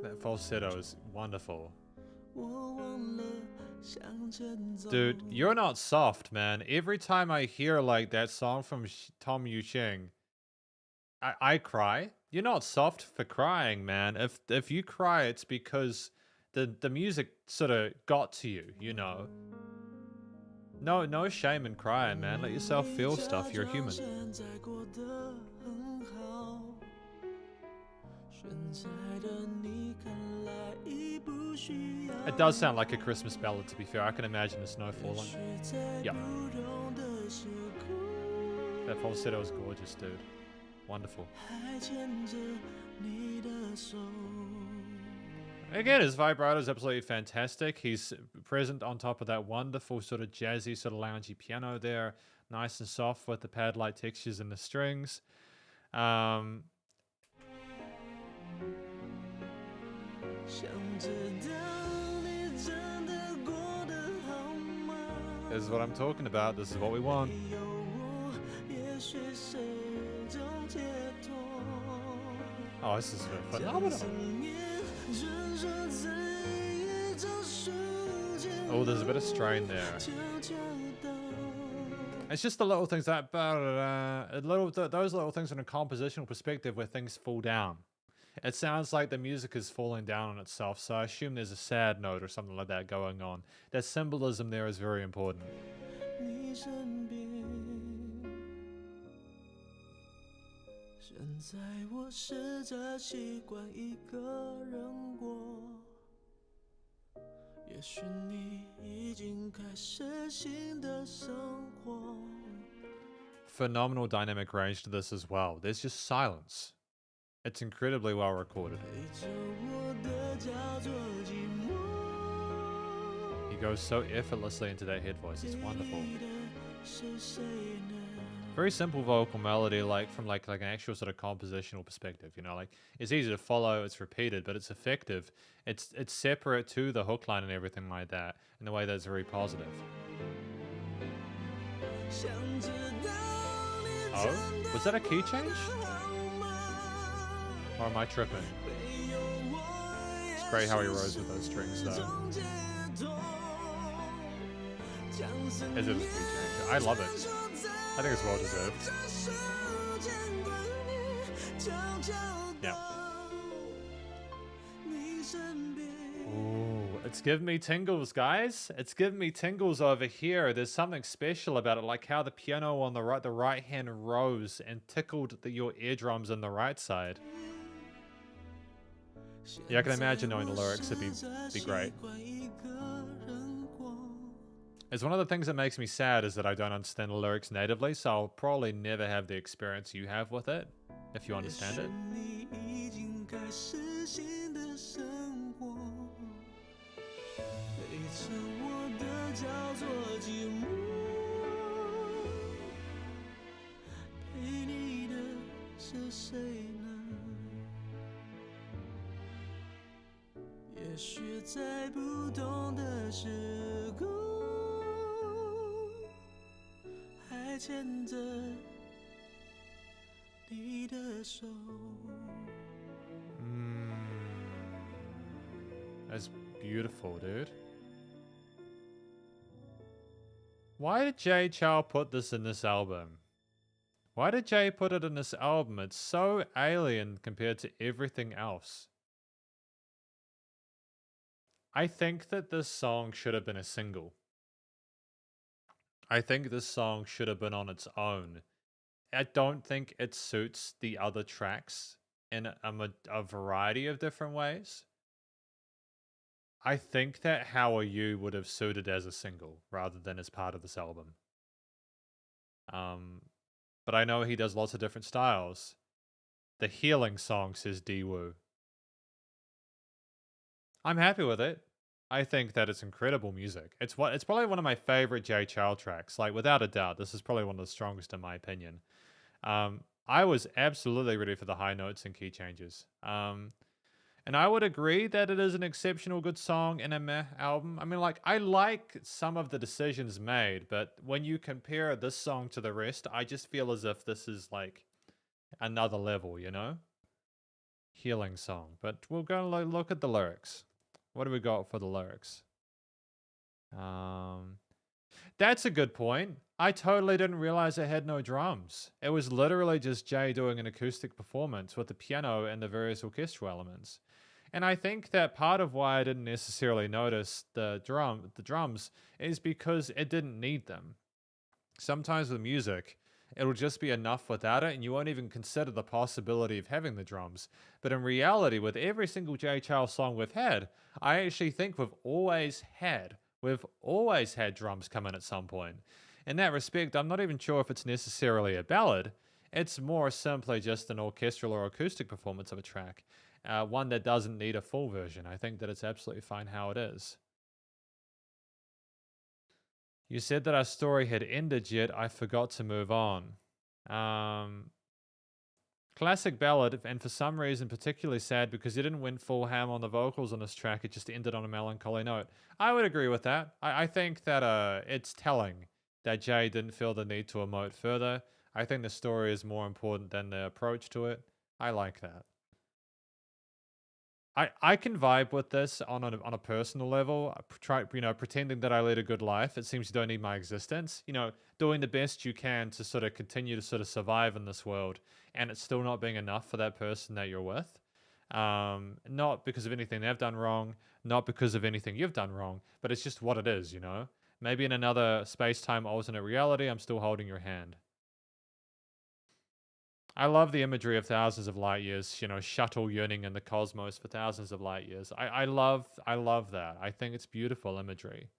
That falsetto is wonderful. Dude, you're not soft, man. Every time I hear like that song from Tom Yusheng, I cry. You're not soft for crying, man. If you cry, it's because the music sort of got to you, you know. No shame in crying, man. Let yourself feel stuff. You're a human. It does sound like a Christmas ballad, to be fair. I can imagine the snow falling. Yeah. That falsetto is gorgeous, dude. Wonderful. Again, his vibrato is absolutely fantastic. He's present on top of that wonderful sort of jazzy, sort of loungy piano there. Nice and soft with the pad-like textures and the strings. This is what I'm talking about. This is what we want. Oh, this is phenomenal. Oh, there's a bit of strain there. It's just the little things that those little things in a compositional perspective where things fall down. It sounds like the music is falling down on itself, so I assume there's a sad note or something like that going on. That symbolism there is very important. Phenomenal dynamic range to this as well. There's just silence. It's incredibly well recorded. He goes so effortlessly into that head voice. It's wonderful. Very simple vocal melody, from an actual sort of compositional perspective. You know, like it's easy to follow. It's repeated, but it's effective. It's separate to the hook line and everything like that in a way that's very positive. Oh, was that a key change? Or am I tripping? It's great how he rose with those strings, though. As if it's a key change. I love it. I think it's well deserved. Yeah. Ooh, it's giving me tingles, guys. It's giving me tingles over here. There's something special about it, like how the piano on the right hand rose and tickled your eardrums on the right side. Yeah, I can imagine knowing the lyrics would be great. It's one of the things that makes me sad is that I don't understand the lyrics natively, so I'll probably never have the experience you have with it, if you understand it. That's beautiful, dude. Why did Jay Chou put this in this album? Why did Jay put it in this album? It's so alien compared to everything else. I think that this song should have been a single. I think this song should have been on its own. I don't think it suits the other tracks in a variety of different ways. I think that How Are You would have suited as a single rather than as part of this album. But I know he does lots of different styles. The healing song, says Dwoo. I'm happy with it. I think that it's incredible music. It's probably one of my favorite Jay Chou tracks. Like, without a doubt, this is probably one of the strongest in my opinion. I was absolutely ready for the high notes and key changes. And I would agree that it is an exceptional good song in a meh album. I mean, like, I like some of the decisions made, but when you compare this song to the rest, I just feel as if this is like another level, you know? Healing song. But we'll go look at the lyrics. What do we got for the lyrics? That's a good point. I totally didn't realize it had no drums. It was literally just Jay doing an acoustic performance with the piano and the various orchestral elements. And I think that part of why I didn't necessarily notice the drums is because it didn't need them. Sometimes with music, it'll just be enough without it, and you won't even consider the possibility of having the drums. But in reality, with every single Jay Chou song we've had, I actually think we've always had drums come in at some point. In that respect, I'm not even sure if it's necessarily a ballad. It's more simply just an orchestral or acoustic performance of a track. One that doesn't need a full version. I think that it's absolutely fine how it is. You said that our story had ended, yet I forgot to move on. Classic ballad, and for some reason particularly sad because it didn't win full ham on the vocals on this track. It just ended on a melancholy note. I would agree with that. I think that it's telling that Jay didn't feel the need to emote further. I think the story is more important than the approach to it. I like that. I can vibe with this on a personal level. Pretending that I lead a good life. It seems you don't need my existence. Doing the best you can to sort of continue to sort of survive in this world, and it's still not being enough for that person that you're with. Not because of anything they've done wrong, not because of anything you've done wrong, but it's just what it is. Maybe in another space-time alternate reality, I'm still holding your hand. I love the imagery of thousands of light years, shuttle yearning in the cosmos for thousands of light years. I love that. I think it's beautiful imagery.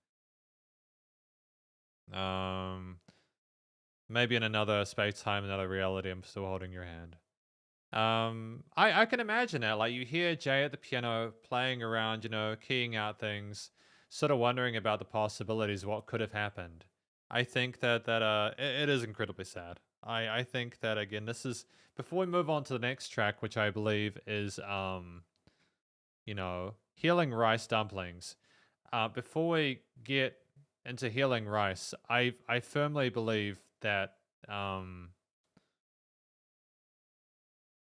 Maybe in another space-time, another reality, I'm still holding your hand. I can imagine that. Like, you hear Jay at the piano playing around, keying out things, sort of wondering about the possibilities, what could have happened. I think that it is incredibly sad. I think that, again, this is, before we move on to the next track, which I believe is, Healing Rice Dumplings. Before we get into Healing Rice, I firmly believe that,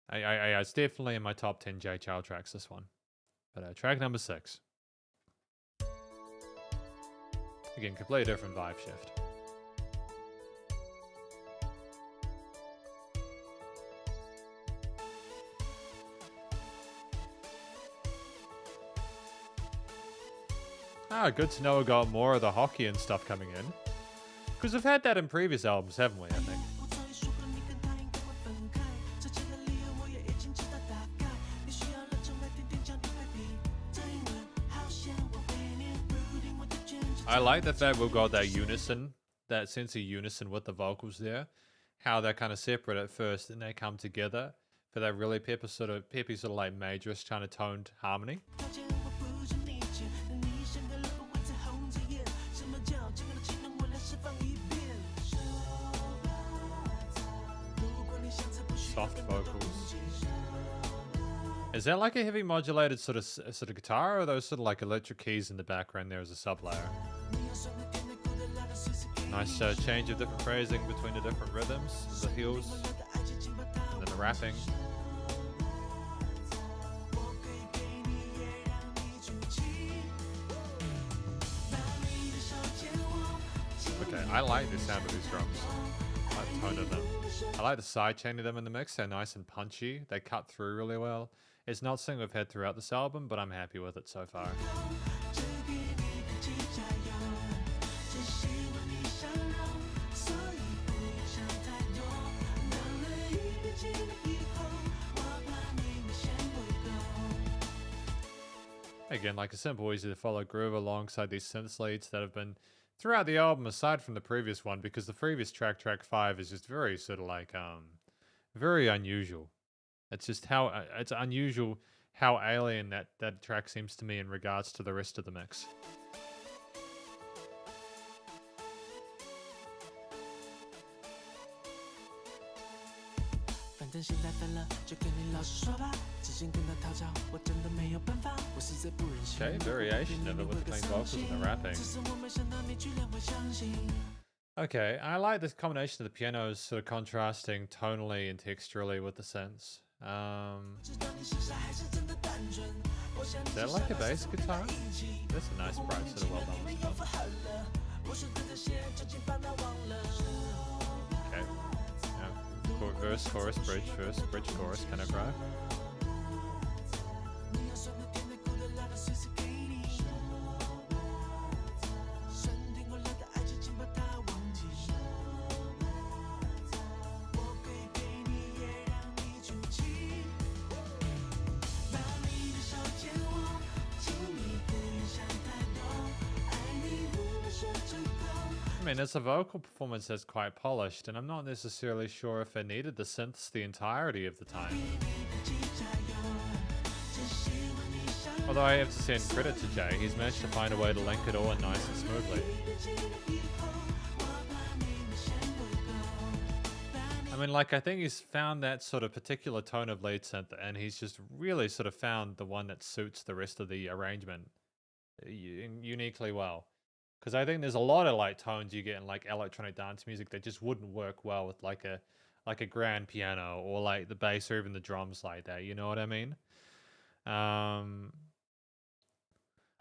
it's definitely in my top 10 Jay Chou tracks, this one. But track number 6. Again, completely different vibe shift. Good to know we got more of the hockey and stuff coming in. Because we've had that in previous albums, haven't we, I think? I like the fact we've got that unison, that sense of unison with the vocals there. How they're kind of separate at first and they come together for that really peppy sort of like majorist kind of toned harmony. Soft vocals. Is that like a heavy modulated sort of guitar, or are those sort of like electric keys in the background there as a sub layer? Nice change of different phrasing between the different rhythms, the heels, and then the rapping. Okay, I like the sound of these drums. I like the tone of them. I like the side chain of them in the mix. They're nice and punchy. They cut through really well. It's not something we've had throughout this album, but I'm happy with it so far. Again, like a simple, easy to follow groove alongside these synth leads that have been throughout the album, aside from the previous one, because the previous track 5, is just very sort of like, very unusual. It's just it's unusual how alien that track seems to me in regards to the rest of the mix. Okay, variation of it with the clean vocals and the rapping. Okay, I like this combination of the pianos sort of contrasting tonally and texturally with the synths. Is that like a bass guitar? That's a nice bright sort of well balanced one. Okay. Yeah. Verse, chorus, bridge, verse, bridge, chorus kind of vibe. I mean, it's a vocal performance that's quite polished, and I'm not necessarily sure if it needed the synths the entirety of the time. Although I have to send credit to Jay, he's managed to find a way to link it all in nice and smoothly. I mean, like, I think he's found that sort of particular tone of lead synth, and he's just really sort of found the one that suits the rest of the arrangement uniquely well. Because I think there's a lot of like tones you get in like electronic dance music that just wouldn't work well with like a grand piano or like the bass or even the drums like that. You know what I mean?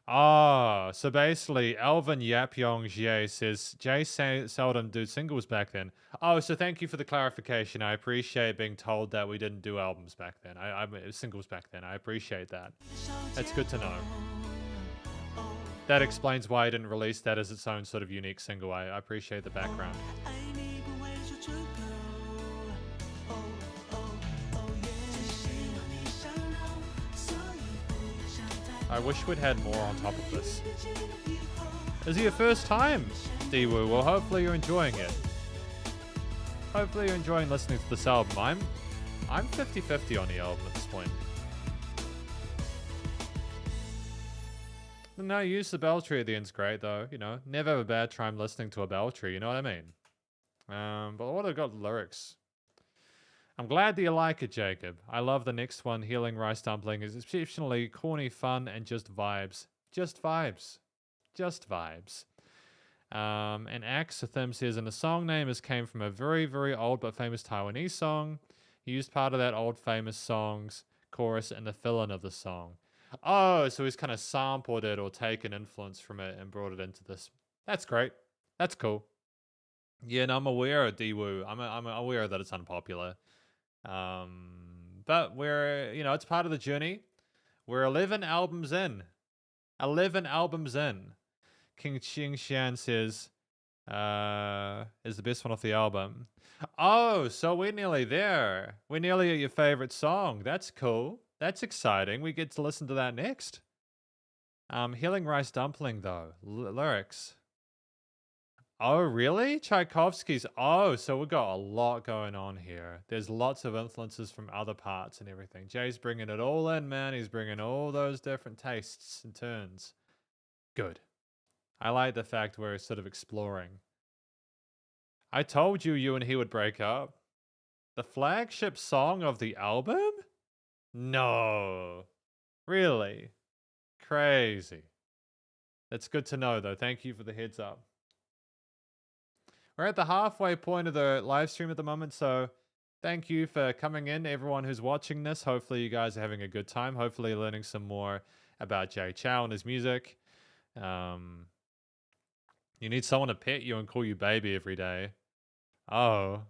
So basically, Alvin Yapyong Jie says Jay seldom do singles back then. Oh, so thank you for the clarification. I appreciate being told that we didn't do albums back then. I singles back then. I appreciate that. That's good to know. That explains why I didn't release that as its own sort of unique single. I appreciate the background. I wish we'd had more on top of this. Is it your first time, Dwoo? Well, hopefully you're enjoying it. Hopefully you're enjoying listening to this album. I'm 50-50 on the album at this point. No, use the bell tree at the end's great though. You know, never have a bad time listening to a bell tree. You know what I mean? But what have got lyrics? I'm glad that you like it, Jacob. I love the next one, Healing Rice Dumpling, is exceptionally corny, fun, and just vibes. Just vibes. Just vibes. And Axathim says, and the song name came from a very, very old but famous Taiwanese song. He used part of that old famous song's chorus in the fill-in of the song. Oh, so he's kind of sampled it or taken influence from it and brought it into this. That's great. That's cool. Yeah, and I'm aware of Dwoo. I'm aware that it's unpopular. But we're, you know, it's part of the journey. We're 11 albums in. 11 albums in. King Ching Xian says, is the best one off the album. Oh, so we're nearly there. We're nearly at your favorite song. That's cool. That's exciting. We get to listen to that next. Healing Rice Dumpling, though. Lyrics. Oh, really? Tchaikovsky's. Oh, so we've got a lot going on here. There's lots of influences from other parts and everything. Jay's bringing it all in, man. He's bringing all those different tastes and turns. Good. I like the fact we're sort of exploring. I told you and he would break up. The flagship song of the album? No. Really? Crazy. That's good to know, though. Thank you for the heads up. We're at the halfway point of the live stream at the moment, so thank you for coming in, everyone who's watching this. Hopefully you guys are having a good time. Hopefully learning some more about Jay Chou and his music. You need someone to pet you and call you baby every day. Oh.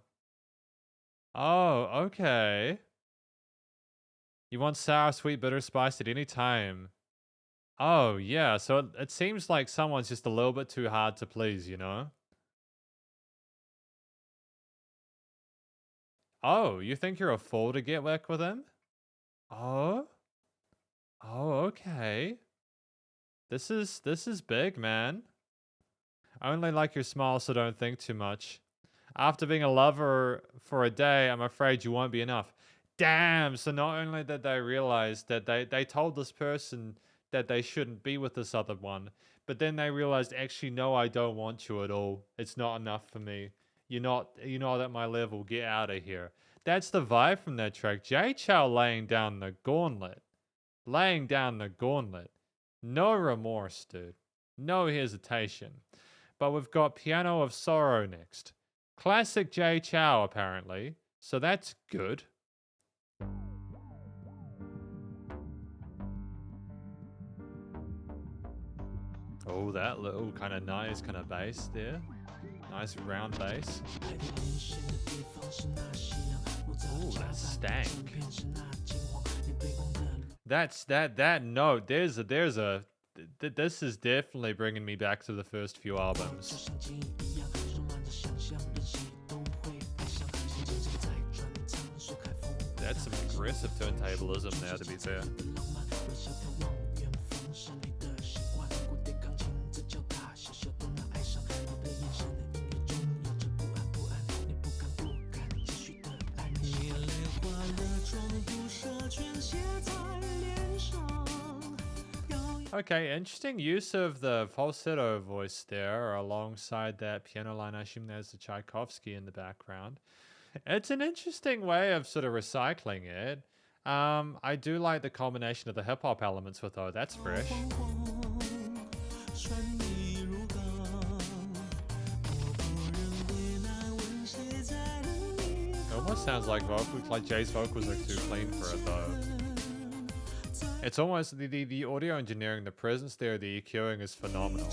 Oh, okay. You want sour, sweet, bitter, spice at any time. Oh, yeah. So it seems like someone's just a little bit too hard to please, you know? Oh, you think you're a fool to get back with him? Oh? Oh, okay. This is big, man. I only like your smile, so don't think too much. After being a lover for a day, I'm afraid you won't be enough. Damn, so not only did they realize that they told this person that they shouldn't be with this other one, but then they realized, actually, no, I don't want you at all. It's not enough for me. You're not at my level. Get out of here. That's the vibe from that track. Jay Chou laying down the gauntlet. Laying down the gauntlet. No remorse, dude. No hesitation. But we've got Piano of Sorrow next. Classic Jay Chou, apparently. So that's good. Oh, that little kind of nice kind of bass there. Nice round bass. Ooh, that stank. That's that note. This is definitely bringing me back to the first few albums. That's some aggressive turntablism there, to be fair. Okay, interesting use of the falsetto voice there alongside that piano line. I assume there's the Tchaikovsky in the background. It's an interesting way of sort of recycling it. I do like the combination of the hip hop elements with though. That's fresh. It almost sounds like vocals, like Jay's vocals are too clean for it though. It's almost the audio engineering, the presence there, the EQing is phenomenal.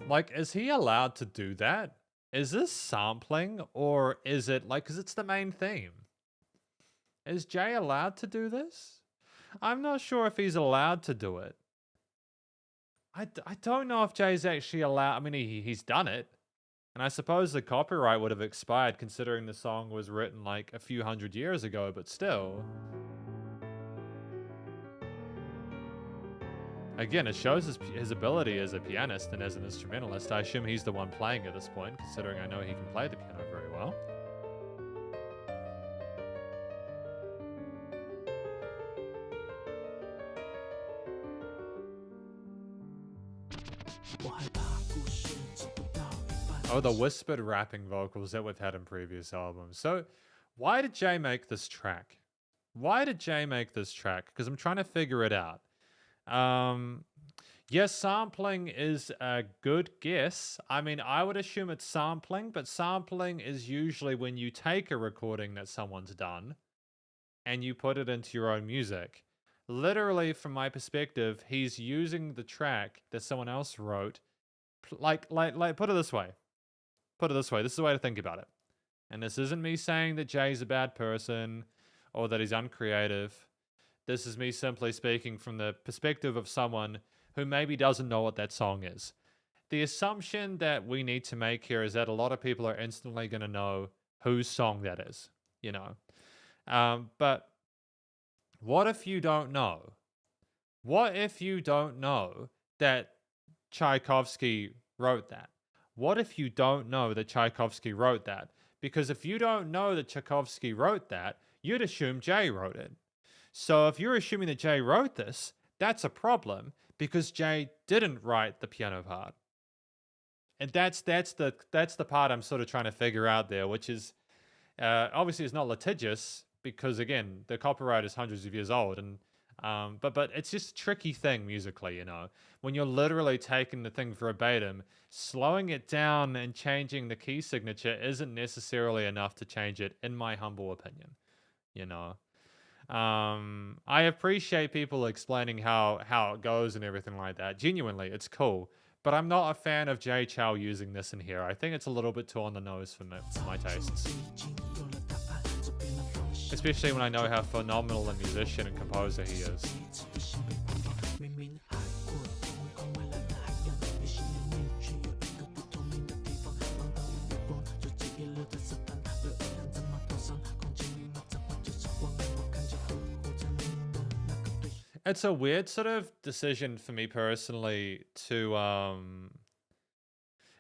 Like, is he allowed to do that? Is this sampling or is it like, because it's the main theme? Is Jay allowed to do this? I'm not sure if he's allowed to do it. I don't know if Jay's actually allowed. I mean, he's done it. And I suppose the copyright would have expired considering the song was written like a few hundred years ago, but still. Again, it shows his ability as a pianist and as an instrumentalist. I assume he's the one playing at this point, considering I know he can play the piano very well. Oh, the whispered rapping vocals that we've had in previous albums. So, why did Jay make this track? Why did Jay make this track? Because I'm trying to figure it out. Yes, sampling is a good guess. I mean, I would assume it's sampling, but sampling is usually when you take a recording that someone's done and you put it into your own music. Literally, from my perspective, he's using the track that someone else wrote. Like, put it this way. Put it this way. This is the way to think about it. And this isn't me saying that Jay's a bad person or that he's uncreative. This is me simply speaking from the perspective of someone who maybe doesn't know what that song is. The assumption that we need to make here is that a lot of people are instantly going to know whose song that is, you know. But what if you don't know? What if you don't know that Tchaikovsky wrote that? What if you don't know that Tchaikovsky wrote that? Because if you don't know that Tchaikovsky wrote that, you'd assume Jay wrote it. So if you're assuming that Jay wrote this, that's a problem because Jay didn't write the piano part. And that's the part I'm sort of trying to figure out there, which is obviously it's not litigious because again, the copyright is hundreds of years old and but it's just a tricky thing musically, you know. When you're literally taking the thing verbatim, slowing it down and changing the key signature isn't necessarily enough to change it, in my humble opinion. You know. I appreciate people explaining how it goes and everything like that. Genuinely, it's cool. But I'm not a fan of Jay Chou using this in here. I think it's a little bit too on the nose for my tastes. Especially when I know how phenomenal a musician and composer he is. It's a weird sort of decision for me personally to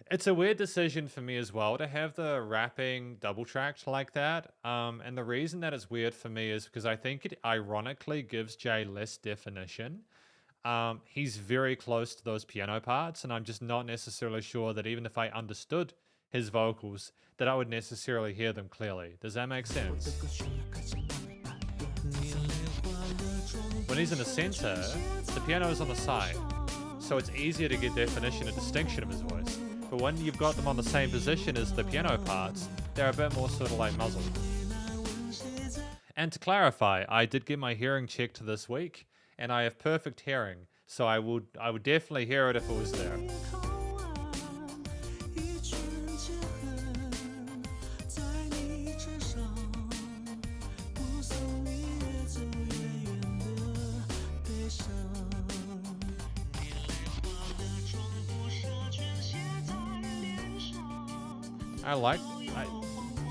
it's a weird decision for me as well to have the rapping double tracked like that. And the reason that it's weird for me is because I think it ironically gives Jay less definition. He's very close to those piano parts, and I'm just not necessarily sure that even if I understood his vocals, that I would necessarily hear them clearly. Does that make sense? When he's in the center, the piano is on the side, so it's easier to get definition and distinction of his voice. But when you've got them on the same position as the piano parts, they're a bit more sort of like muzzled. And to clarify, I did get my hearing checked this week, and I have perfect hearing, so I would definitely hear it if it was there.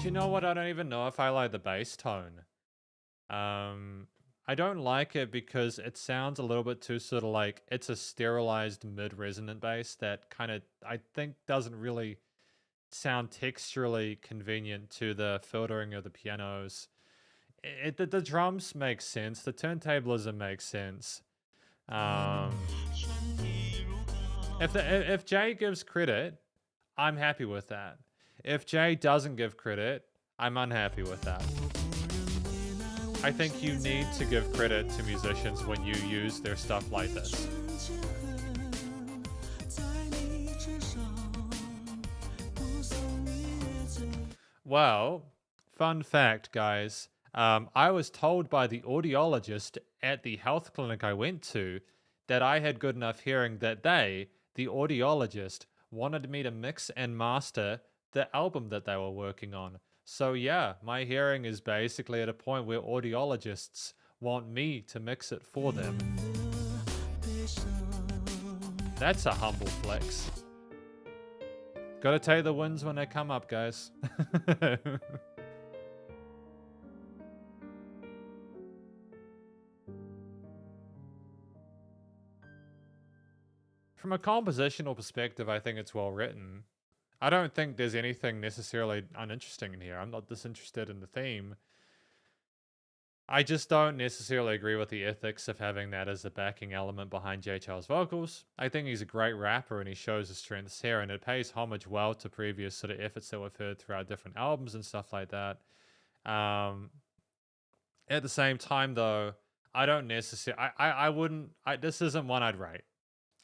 Do you know what? I don't even know if I like the bass tone. I don't like it because it sounds a little bit too sort of like it's a sterilized mid-resonant bass that kind of, I think, doesn't really sound texturally convenient to the filtering of the pianos. the drums make sense. The turntablism makes sense. If Jay gives credit, I'm happy with that. If Jay doesn't give credit, I'm unhappy with that. I think you need to give credit to musicians when you use their stuff like this. Well, fun fact, guys. I was told by the audiologist at the health clinic I went to that I had good enough hearing that they, the audiologist, wanted me to mix and master the album that they were working on. So yeah, my hearing is basically at a point where audiologists want me to mix it for them. That's a humble flex. Gotta take the wins when they come up, guys. From a compositional perspective, I think it's well written. I don't think there's anything necessarily uninteresting in here. I'm not disinterested in the theme. I just don't necessarily agree with the ethics of having that as a backing element behind Jay Chou's vocals. I think he's a great rapper and he shows his strengths here, and it pays homage well to previous sort of efforts that we've heard throughout different albums and stuff like that. At the same time, though, I don't necessarily... I wouldn't... this isn't one I'd rate.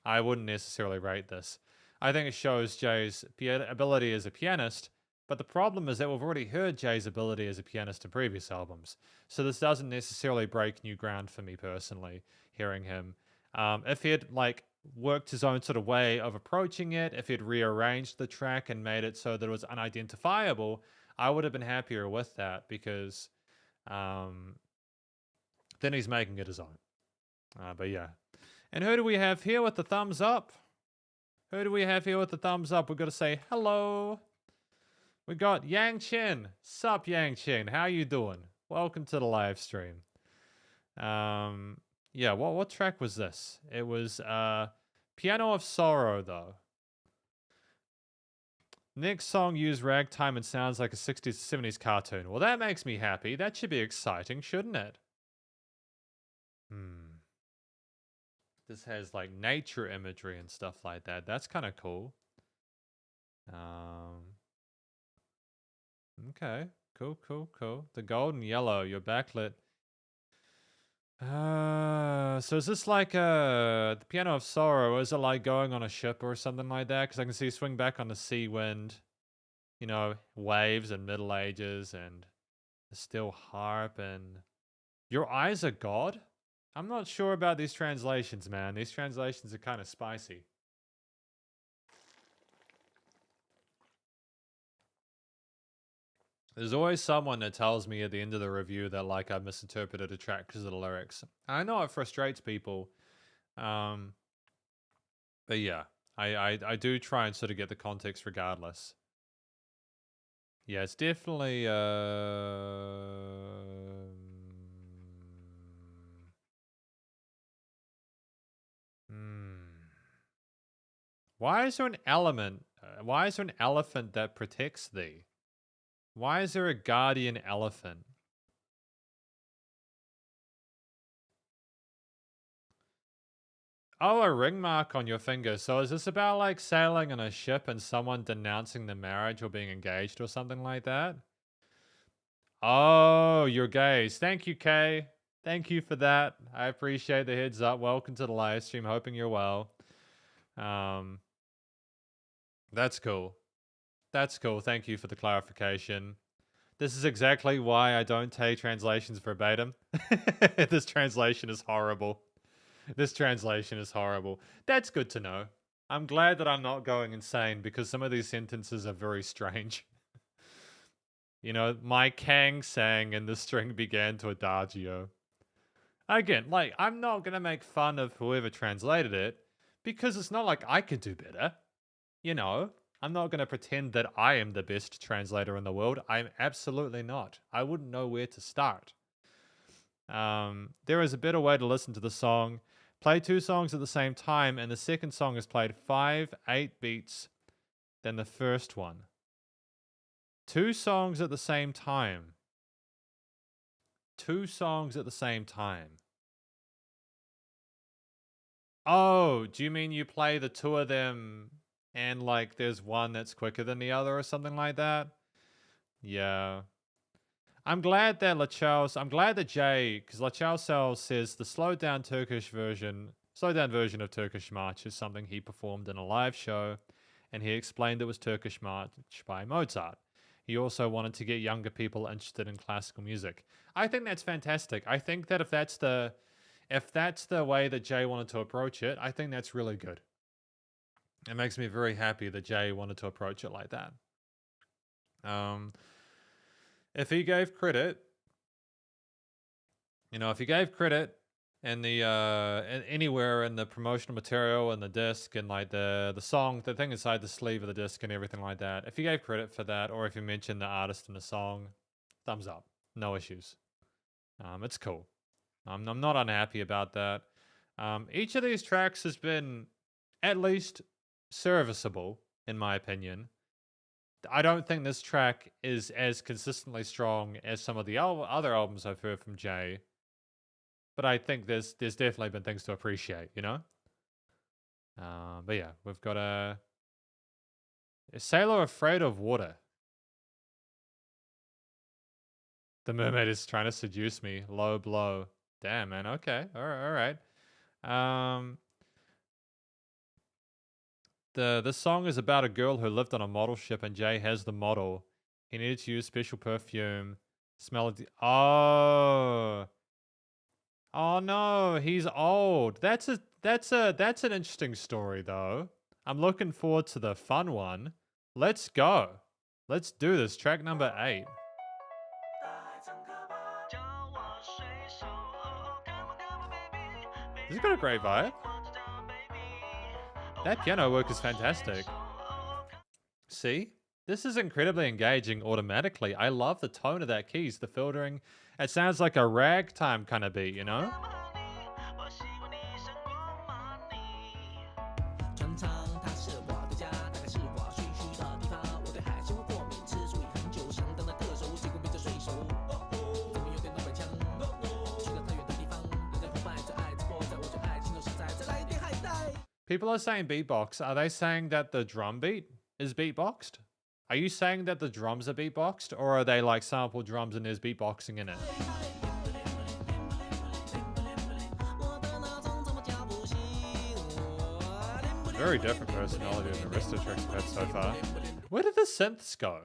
I wouldn't necessarily rate this. I think it shows Jay's ability as a pianist, but the problem is that we've already heard Jay's ability as a pianist in previous albums. So this doesn't necessarily break new ground for me personally, hearing him. If he had worked his own sort of way of approaching it, if he'd rearranged the track and made it so that it was unidentifiable, I would have been happier with that, because then he's making it his own. But yeah. And who do we have here with the thumbs up? Who do we have here with the thumbs up? We've got to say hello. We got Yang Chen. Sup, Yang Chen? How you doing? Welcome to the live stream. Yeah, what track was this? It was Piano of Sorrow, though. Next song used ragtime and sounds like a 60s, 70s cartoon. Well, that makes me happy. That should be exciting, shouldn't it? This has nature imagery and stuff like that. That's kind of cool. Okay. Cool. The gold and yellow, your backlit. So is this the Piano of Sorrow? Is it like going on a ship or something like that? Because I can see swing back on the sea wind, waves and Middle Ages and a still harp and your eyes are God? I'm not sure about these translations, man. These translations are kind of spicy. There's always someone that tells me at the end of the review that I've misinterpreted a track because of the lyrics. I know it frustrates people. But yeah, I do try and sort of get the context regardless. Yeah, it's definitely Why is there an element? Why is there an elephant that protects thee? Why is there a guardian elephant? Oh, a ring mark on your finger. So is this about sailing on a ship and someone denouncing the marriage or being engaged or something like that? Oh, you're gays. Thank you, Kay. Thank you for that. I appreciate the heads up. Welcome to the live stream. Hoping you're well. That's cool. That's cool. Thank you for the clarification. This is exactly why I don't take translations verbatim. This translation is horrible. This translation is horrible. That's good to know. I'm glad that I'm not going insane because some of these sentences are very strange. My Kang sang and the string began to adagio. Again, I'm not going to make fun of whoever translated it because it's not like I could do better. I'm not going to pretend that I am the best translator in the world. I'm absolutely not. I wouldn't know where to start. There is a better way to listen to the song. Play 2 songs at the same time, and the second song is played 5/8 beats than the first one. 2 songs at the same time. 2 songs at the same time. Oh, do you mean you play the 2 of them and like there's one that's quicker than the other or something like that? Yeah. I'm glad that I'm glad that Jay, because Lachal says the slowed down version of Turkish March is something he performed in a live show, and he explained it was Turkish March by Mozart. He also wanted to get younger people interested in classical music. I think that's fantastic. I think that if that's the way that Jay wanted to approach it, I think that's really good. It makes me very happy that Jay wanted to approach it like that. If he gave credit, if he gave credit in the anywhere in the promotional material and the disc and like the song, the thing inside the sleeve of the disc and everything like that, if he gave credit for that, or if he mentioned the artist in the song, thumbs up, no issues. It's cool. I'm not unhappy about that. Each of these tracks has been at least serviceable, in my opinion. I don't think this track is as consistently strong as some of the other albums I've heard from Jay, but I think there's definitely been things to appreciate, But yeah, we've got a sailor afraid of water. The mermaid is trying to seduce me. Low blow. Damn, man. Okay. All right. This song is about a girl who lived on a model ship, and Jay has the model. He needed to use special perfume. Smell it. Oh no, he's old. That's an interesting story though. I'm looking forward to the fun one. Let's go. Let's do this. Track number 8. This has got a great vibe. That piano work is fantastic. See? This is incredibly engaging automatically. I love the tone of that keys, the filtering. It sounds like a ragtime kind of beat, People are saying beatbox. Are they saying that the drum beat is beatboxed? Are you saying that the drums are beatboxed, or are they like sample drums and there's beatboxing in it? Very different personality than the rest of the tracks we've had so far. Where did the synths go?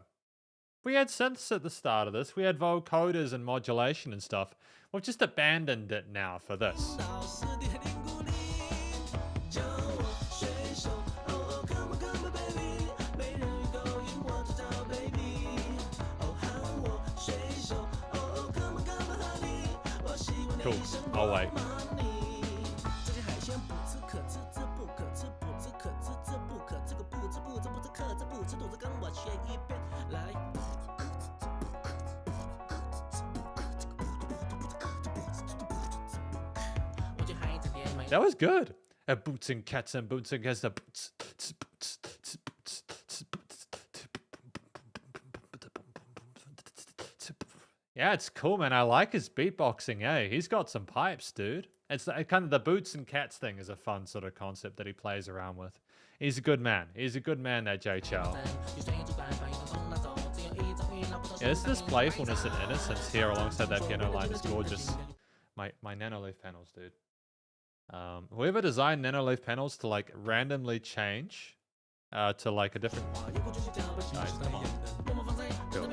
We had synths at the start of this. We had vocoders and modulation and stuff. We've just abandoned it now for this. Cool. I'll wait. That was good. Boots and cats and boots and cats. Yeah, it's cool, man. I like his beatboxing, eh? He's got some pipes, dude. It's kind of the boots and cats thing is a fun sort of concept that he plays around with. He's a good man. He's a good man, that Jay Chou. Yeah, it's this playfulness and innocence here alongside that piano line is gorgeous. My Nanoleaf panels, dude. Whoever designed Nanoleaf panels to like randomly change to like a different... Guys, come on. Cool.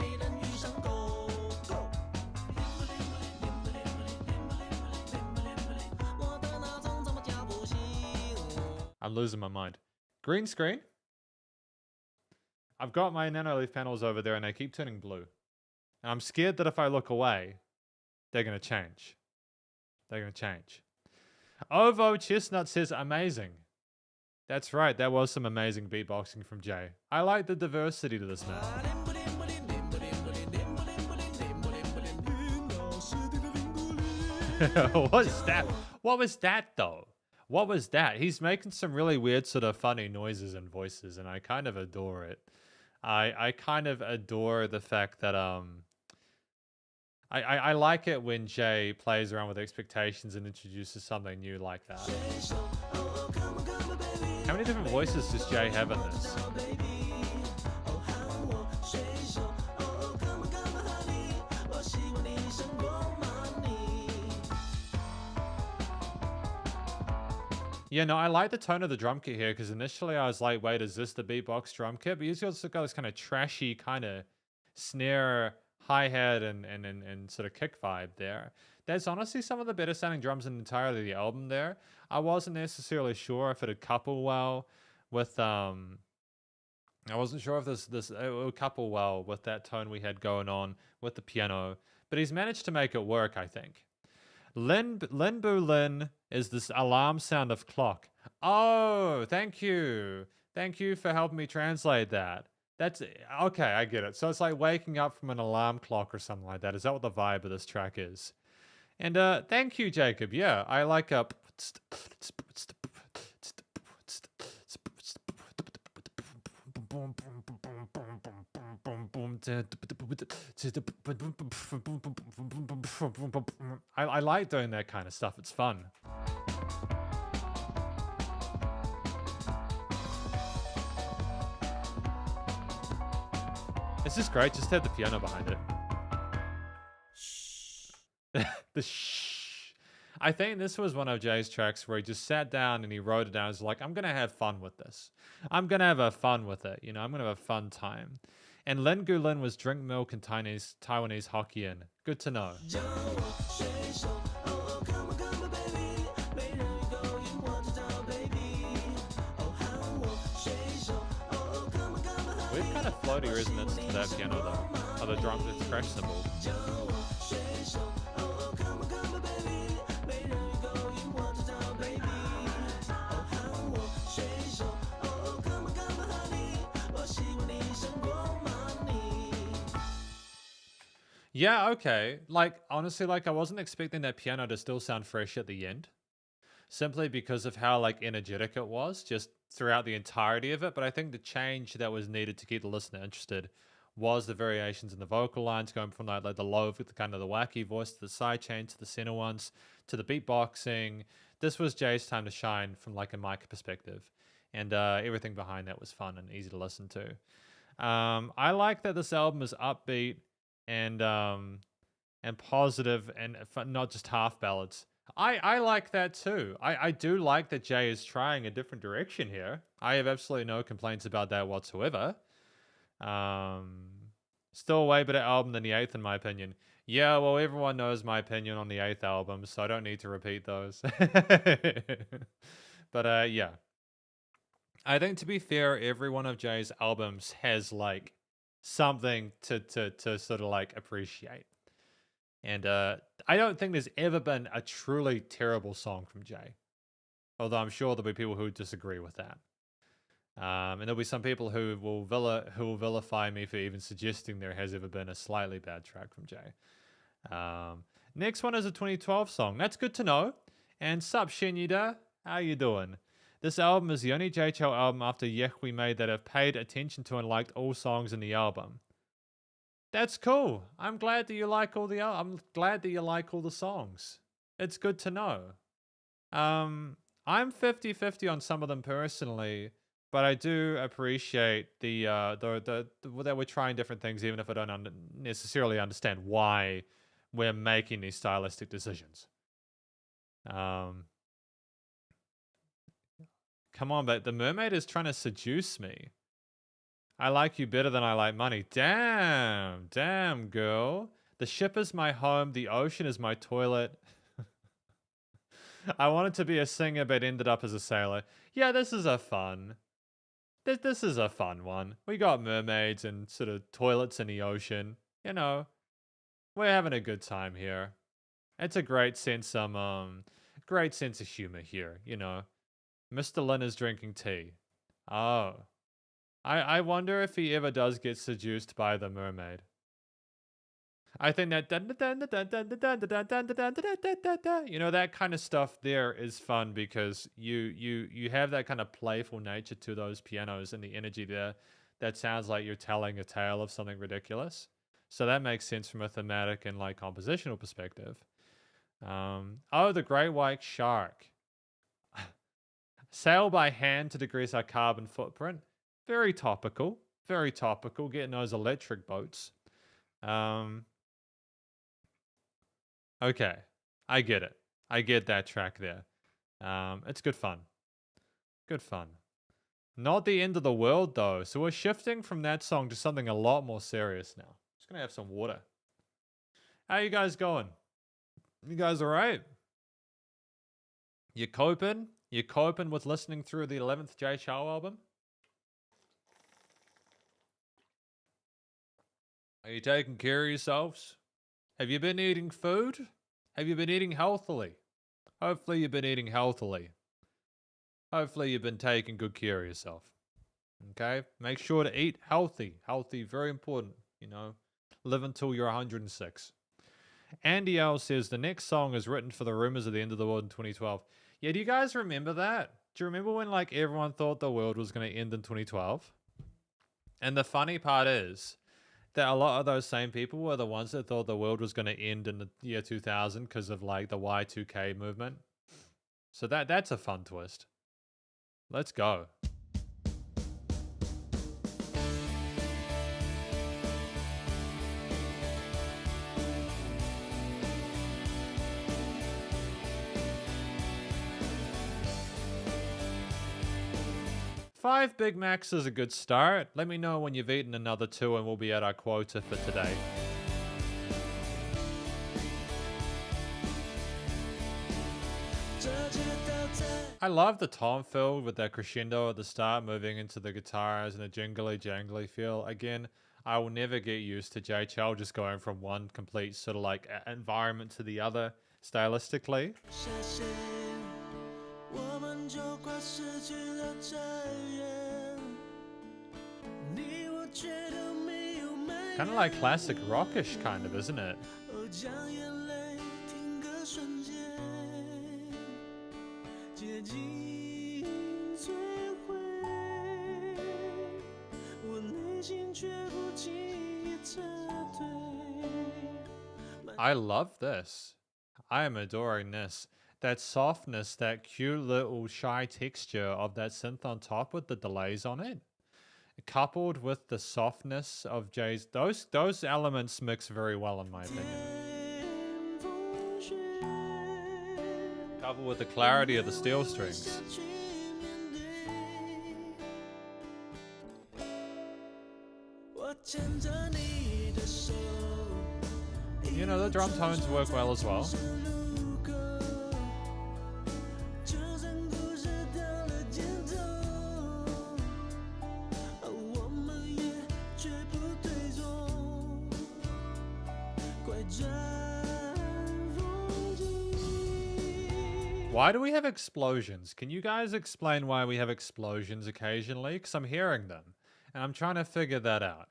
I'm losing my mind. Green screen. I've got my Nanoleaf panels over there and they keep turning blue. And I'm scared that if I look away, they're going to change. They're going to change. Ovo Chestnut says amazing. That's right. That was some amazing beatboxing from Jay. I like the diversity to this man. What is that? What was that though? What was that? He's making some really weird sort of funny noises and voices, and I kind of adore it. I kind of adore the fact that I like it when Jay plays around with expectations and introduces something new like that. How many different voices does Jay have in this? Yeah, no, I like the tone of the drum kit here because initially I was like, wait, is this the beatbox drum kit? But he's also got this kind of trashy kind of snare, hi-hat, and sort of kick vibe there. There's honestly some of the better sounding drums in entirely the album there. I wasn't necessarily sure if it'd couple well with I wasn't sure if it would couple well with that tone we had going on with the piano, but he's managed to make it work, I think. Lin Bu Lin is this alarm sound of clock. Oh, thank you. Thank you for helping me translate that. That's okay, I get it. So it's like waking up from an alarm clock or something like that. Is that what the vibe of this track is? And thank you, Jacob. Yeah, I like up. I like doing that kind of stuff. It's fun. It's just great. Just have the piano behind it. The shh. I think this was one of Jay's tracks where he just sat down and he wrote it down. He's like, I'm going to have fun with this. I'm going to have a fun with it. You know, I'm going to have a fun time. And Lin Gu Lin was drink milk and Taiwanese Hokkien. Good to know. Weird kind of floaty resonance to that piano though. Oh, the drum, the crash cymbal. Yeah, okay. Like, honestly, like, I wasn't expecting that piano to still sound fresh at the end. Simply because of how, like, energetic it was just throughout the entirety of it. But I think the change that was needed to keep the listener interested was the variations in the vocal lines going from, like the low, with the kind of the wacky voice to the side chain to the center ones to the beatboxing. This was Jay's time to shine from, like, a mic perspective. And everything behind that was fun and easy to listen to. I like that this album is upbeat and positive and not just half ballads. I like that too. I do like that Jay is trying a different direction here. I have absolutely no complaints about that whatsoever. Still a way better album than the 8th in my opinion. Yeah, well, everyone knows my opinion on the 8th album, so I don't need to repeat those. But yeah. I think to be fair, every one of Jay's albums has like something to sort of like appreciate. And I don't think there's ever been a truly terrible song from Jay. Although I'm sure there'll be people who disagree with that. And there'll be some people who will vilify me for even suggesting there has ever been a slightly bad track from Jay. Next one is a 2012 song. That's good to know. And sup, Shinyida? How you doing? This album is the only Jay Chou album after Yek we made that I've paid attention to and liked all songs in the album. That's cool. I'm glad that you like all the I'm glad that you like all the songs. It's good to know. I'm 50-50 on some of them personally, but I do appreciate the that we're trying different things even if I don't necessarily understand why we're making these stylistic decisions. Come on, but the mermaid is trying to seduce me. I like you better than I like money. Damn, girl. The ship is my home. The ocean is my toilet. I wanted to be a singer, but ended up as a sailor. Yeah, this is a fun. This is a fun one. We got mermaids and sort of toilets in the ocean. You know, we're having a good time here. It's a great sense of humor here. You know, Mr. Lin is drinking tea. Oh. I wonder if he ever does get seduced by the mermaid. I think that you know that kind of stuff there is fun because you have that kind of playful nature to those pianos and the energy there that sounds like you're telling a tale of something ridiculous. So that makes sense from a thematic and like compositional perspective. Oh, the great white shark. Sail by hand to decrease our carbon footprint. Very topical. Very topical. Getting those electric boats. Okay. I get it. I get that track there. It's good fun. Good fun. Not the end of the world though. So we're shifting from that song to something a lot more serious now. Just gonna have some water. How you guys going? You guys alright? You coping? You coping with listening through the 11th Jay Chou album? Are you taking care of yourselves? Have you been eating food? Have you been eating healthily? Hopefully you've been eating healthily. Hopefully you've been taking good care of yourself. Okay? Make sure to eat healthy. Healthy, very important. You know, live until you're 106. Andy L says, the next song is written for the rumors of the end of the world in 2012. Yeah, do you guys remember that? Do you remember when like everyone thought the world was going to end in 2012? And the funny part is that a lot of those same people were the ones that thought the world was going to end in the year 2000 because of like the Y2K movement. So that's a fun twist. Let's go. Five Big Macs is a good start. Let me know when you've eaten another 2 and we'll be at our quota for today. I love the tom fill with that crescendo at the start, moving into the guitars and a jingly jangly feel. Again, I will never get used to Jay Chou just going from one complete sort of like environment to the other stylistically. Kind of like classic rockish kind of, isn't it? I love this. I am adoring this. That softness, that cute little shy texture of that synth on top with the delays on it, coupled with the softness of Jay's, those elements mix very well in my opinion. Coupled with the clarity of the steel strings. You know, the drum tones work well as well. Why do we have explosions? Can you guys explain why we have explosions occasionally? Because I'm hearing them, and I'm trying to figure that out.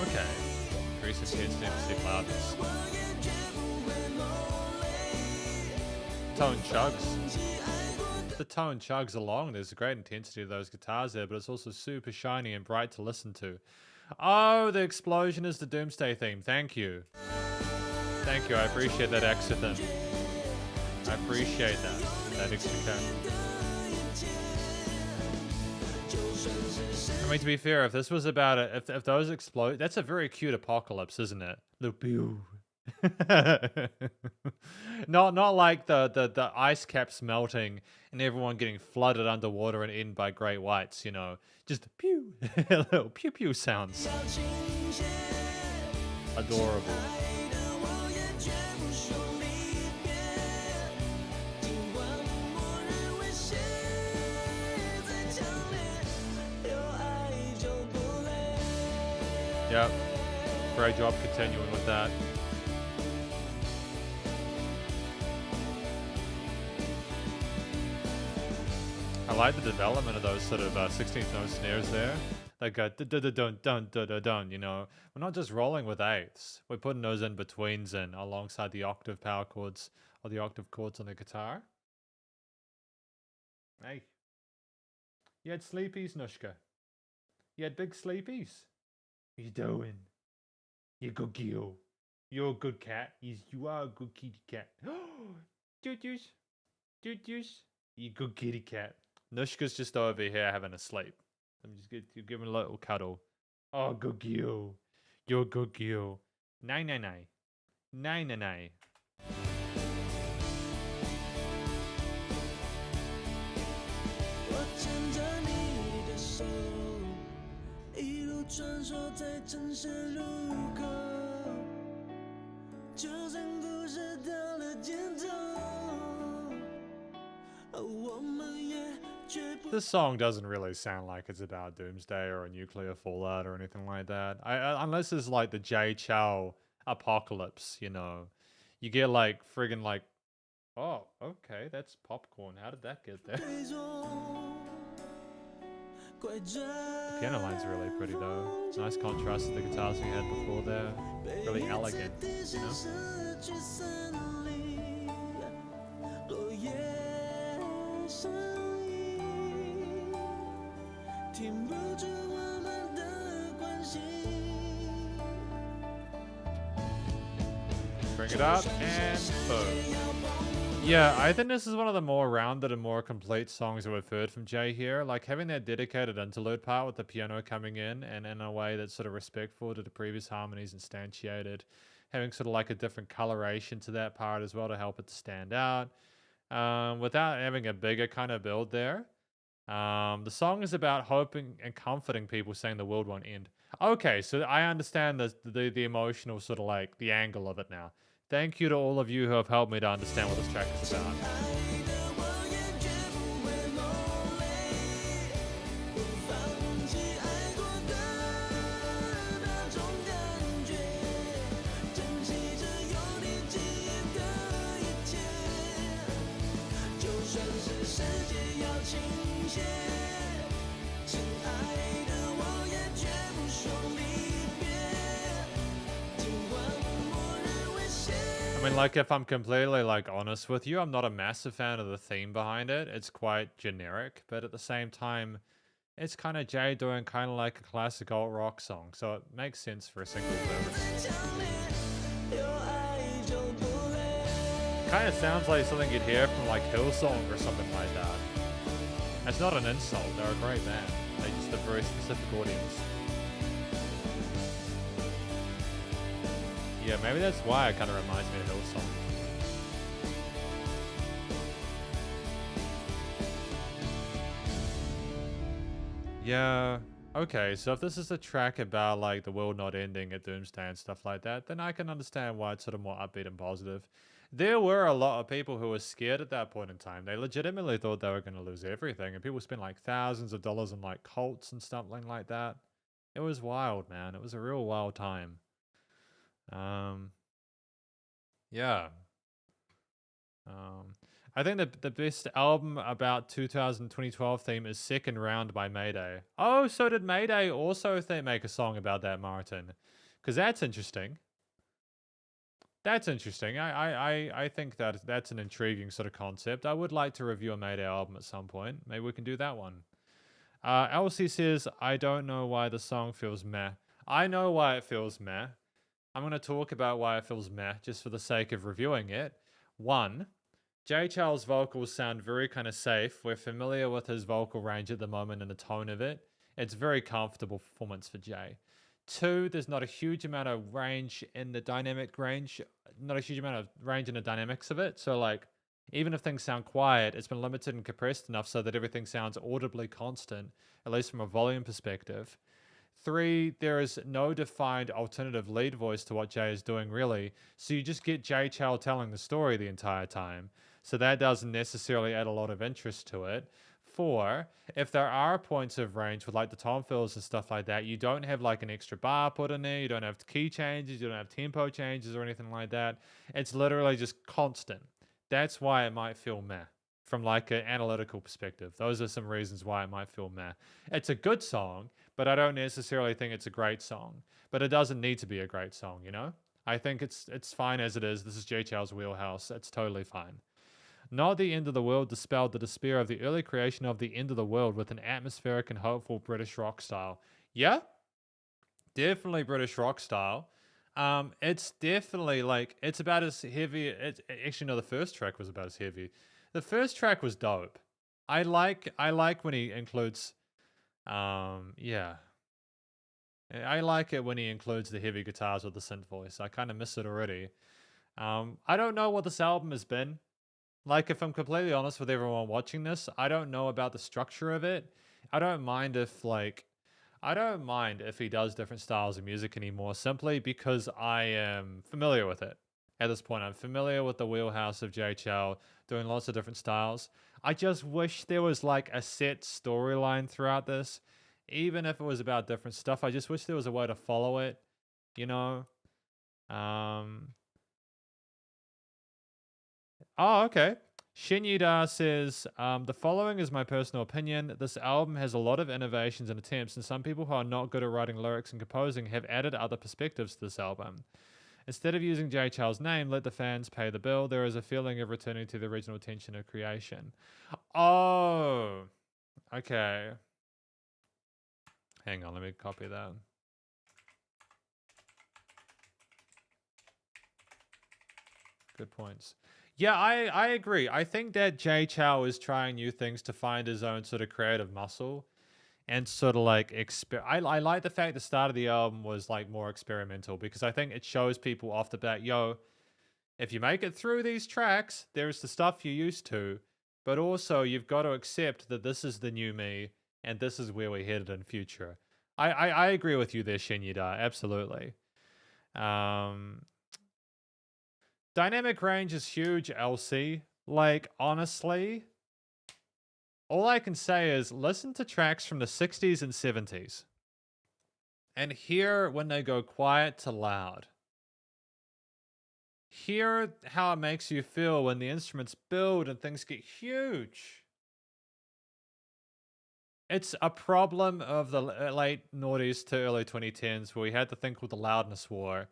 Okay. Increase intensity, loudness. Tone chugs. The tone chugs along. There's a great intensity to those guitars there, but it's also super shiny and bright to listen to. Oh, the explosion is the Doomsday theme. Thank you. Thank you. I appreciate that accident. I appreciate that extra cut. I mean, to be fair, if this was about it, if those explode, that's a very cute apocalypse, isn't it? The pew. not like the ice caps melting and everyone getting flooded underwater and eaten by great whites, you know. Just pew, little pew pew sounds. Adorable. Yep. Great job continuing with that. I like the development of those sort of 16th note snares there. They go dun dun dun dun. You know, we're not just rolling with eighths. We're putting those in betweens in alongside the octave power chords or the octave chords on the guitar. Hey, you had sleepies, Nushka. You had big sleepies. What you doing? You good girl. You're a good cat. You are a good kitty cat. Doo-doos. Doo-doos. You good kitty cat. Nushka's just over here having a sleep. I'm just giving a little cuddle. Oh, good girl. You're a good girl. Nay, nay, nay. Nay, nay, nay. 穿梭在城市路口，就算故事到了尽头，我们也绝不。 This song doesn't really sound like it's about doomsday or a nuclear fallout or anything like that. Unless it's like the Jay Chou apocalypse, you know. You get like friggin' like, oh, okay, that's popcorn. How did that get there? The piano line's really pretty though. Nice contrast to the guitars we had before there. Really elegant, you know? Bring it up and boom. Yeah, I think this is one of the more rounded and more complete songs that we've heard from Jay here. Like having that dedicated interlude part with the piano coming in and in a way that's sort of respectful to the previous harmonies instantiated. Having sort of like a different coloration to that part as well to help it stand out. Without having a bigger kind of build there. The song is about hoping and comforting people saying the world won't end. Okay, so I understand the emotional sort of like the angle of it now. Thank you to all of you who have helped me to understand what this track is about. I mean, like, if I'm completely, like, honest with you, I'm not a massive fan of the theme behind it. It's quite generic, but at the same time, it's kind of Jay doing kind of like a classic alt rock song, so it makes sense for a single purpose. Kind of sounds like something you'd hear from, like, Hillsong or something like that. It's not an insult, they're a great band. They're just a very specific audience. Yeah, maybe that's why it kind of reminds me of Hillsong. Yeah, okay, so if this is a track about like the world not ending at Doomsday and stuff like that, then I can understand why it's sort of more upbeat and positive. There were a lot of people who were scared at that point in time. They legitimately thought they were going to lose everything, and people spent like thousands of dollars on like cults and something like that. It was wild, man. It was a real wild time. Yeah. I think the best album about 2012 theme is Second Round by Mayday. Oh, so did Mayday also make a song about that, Martin? Because that's interesting. That's interesting. I think that that's an intriguing sort of concept. I would like to review a Mayday album at some point. Maybe we can do that one. Elsie says, I don't know why the song feels meh. I know why it feels meh. I'm going to talk about why it feels meh, just for the sake of reviewing it. 1, Jay Chou's vocals sound very kind of safe. We're familiar with his vocal range at the moment and the tone of it. It's very comfortable performance for Jay. 2, there's not a huge amount of range in the dynamic range, not a huge amount of range in the dynamics of it. So like, even if things sound quiet, it's been limited and compressed enough so that everything sounds audibly constant, at least from a volume perspective. 3, there is no defined alternative lead voice to what Jay is doing, really. So you just get Jay Chou telling the story the entire time. So that doesn't necessarily add a lot of interest to it. 4, if there are points of range with like the tom fills and stuff like that, you don't have like an extra bar put in there. You don't have key changes. You don't have tempo changes or anything like that. It's literally just constant. That's why it might feel meh from like an analytical perspective. Those are some reasons why it might feel meh. It's a good song, but I don't necessarily think it's a great song. But it doesn't need to be a great song, you know? I think it's fine as it is. This is Jay Chou's wheelhouse. It's totally fine. Not the end of the world dispelled the despair of the early creation of the end of the world with an atmospheric and hopeful British rock style. Yeah, definitely British rock style. It's definitely like it's about as heavy. It's actually no, the first track was about as heavy. The first track was dope. I like when he includes, yeah, I like it when he includes the heavy guitars with the synth voice. I kind of miss it already. I don't know what this album has been. Like, if I'm completely honest with everyone watching this, I don't know about the structure of it. I don't mind if, like, I don't mind if he does different styles of music anymore, simply because I am familiar with it. At this point, I'm familiar with the wheelhouse of Jay Chou, doing lots of different styles. I just wish there was, like, a set storyline throughout this, even if it was about different stuff. I just wish there was a way to follow it, you know? Um, Oh, okay. Shinyuda says, the following is my personal opinion. This album has a lot of innovations and attempts, and some people who are not good at writing lyrics and composing have added other perspectives to this album. Instead of using Jay Chou's name, let the fans pay the bill. There is a feeling of returning to the original intention of creation. Oh, okay. Hang on, let me copy that. Good points. Yeah, I agree. I think that Jay Chou is trying new things to find his own sort of creative muscle and sort of like I like the fact the start of the album was like more experimental, because I think it shows people off the bat, yo, if you make it through these tracks, there's the stuff you're used to, but also you've got to accept that this is the new me and this is where we're headed in future. I agree with you there, Shinyuda. Absolutely. Um, Dynamic range is huge, LC. Like, honestly, all I can say is listen to tracks from the 60s and 70s and hear when they go quiet to loud. Hear how it makes you feel when the instruments build and things get huge. It's a problem of the late noughties to early 2010s where we had the thing called the loudness war,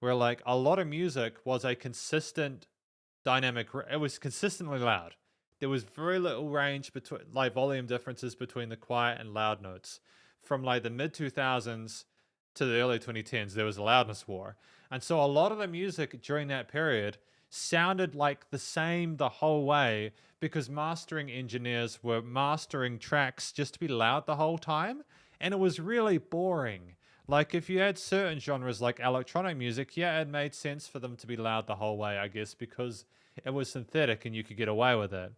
where like a lot of music was a consistent dynamic. It was consistently loud. There was very little range between like volume differences between the quiet and loud notes. From like the mid 2000s to the early 2010s, there was a loudness war. And so a lot of the music during that period sounded like the same the whole way because mastering engineers were mastering tracks just to be loud the whole time. And it was really boring. Like, if you had certain genres like electronic music, yeah, it made sense for them to be loud the whole way, I guess, because it was synthetic and you could get away with it.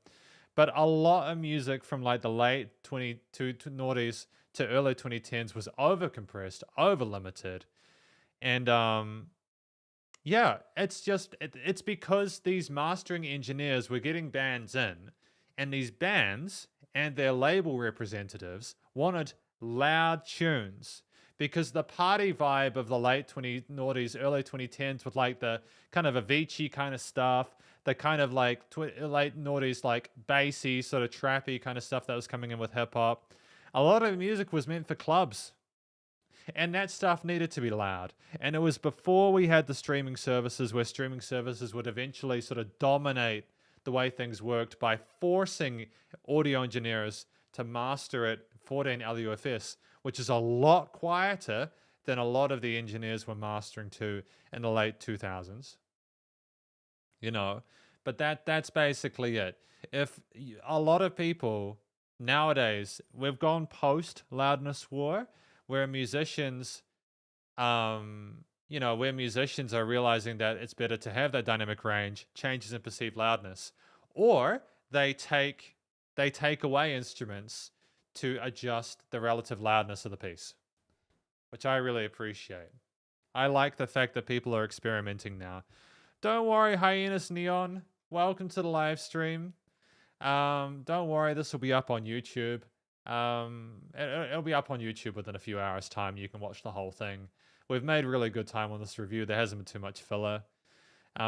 But a lot of music from like the late 22 to noughties to early 2010s was over compressed, over limited. And yeah, it's just it's because these mastering engineers were getting bands in, and these bands and their label representatives wanted loud tunes, because the party vibe of the late 20 noughties, early 2010s with like the kind of Avicii kind of stuff, the kind of like late noughties, like bassy, sort of trappy kind of stuff that was coming in with hip hop. A lot of music was meant for clubs. And that stuff needed to be loud. And it was before we had the streaming services, where streaming services would eventually sort of dominate the way things worked by forcing audio engineers to master it 14 LUFS, which is a lot quieter than a lot of the engineers were mastering to in the late 2000s. You know, but that's basically it. If a lot of people nowadays, we've gone post loudness war, where musicians where musicians are realizing that it's better to have that dynamic range, changes in perceived loudness, or they take away instruments to adjust the relative loudness of the piece, which I really appreciate. I like the fact that people are experimenting now. Don't worry, Hyenas Neon. Welcome to the live stream. Don't worry, this will be up on YouTube. It'll be up on YouTube within a few hours' time. You can watch the whole thing. We've made really good time on this review. There hasn't been too much filler.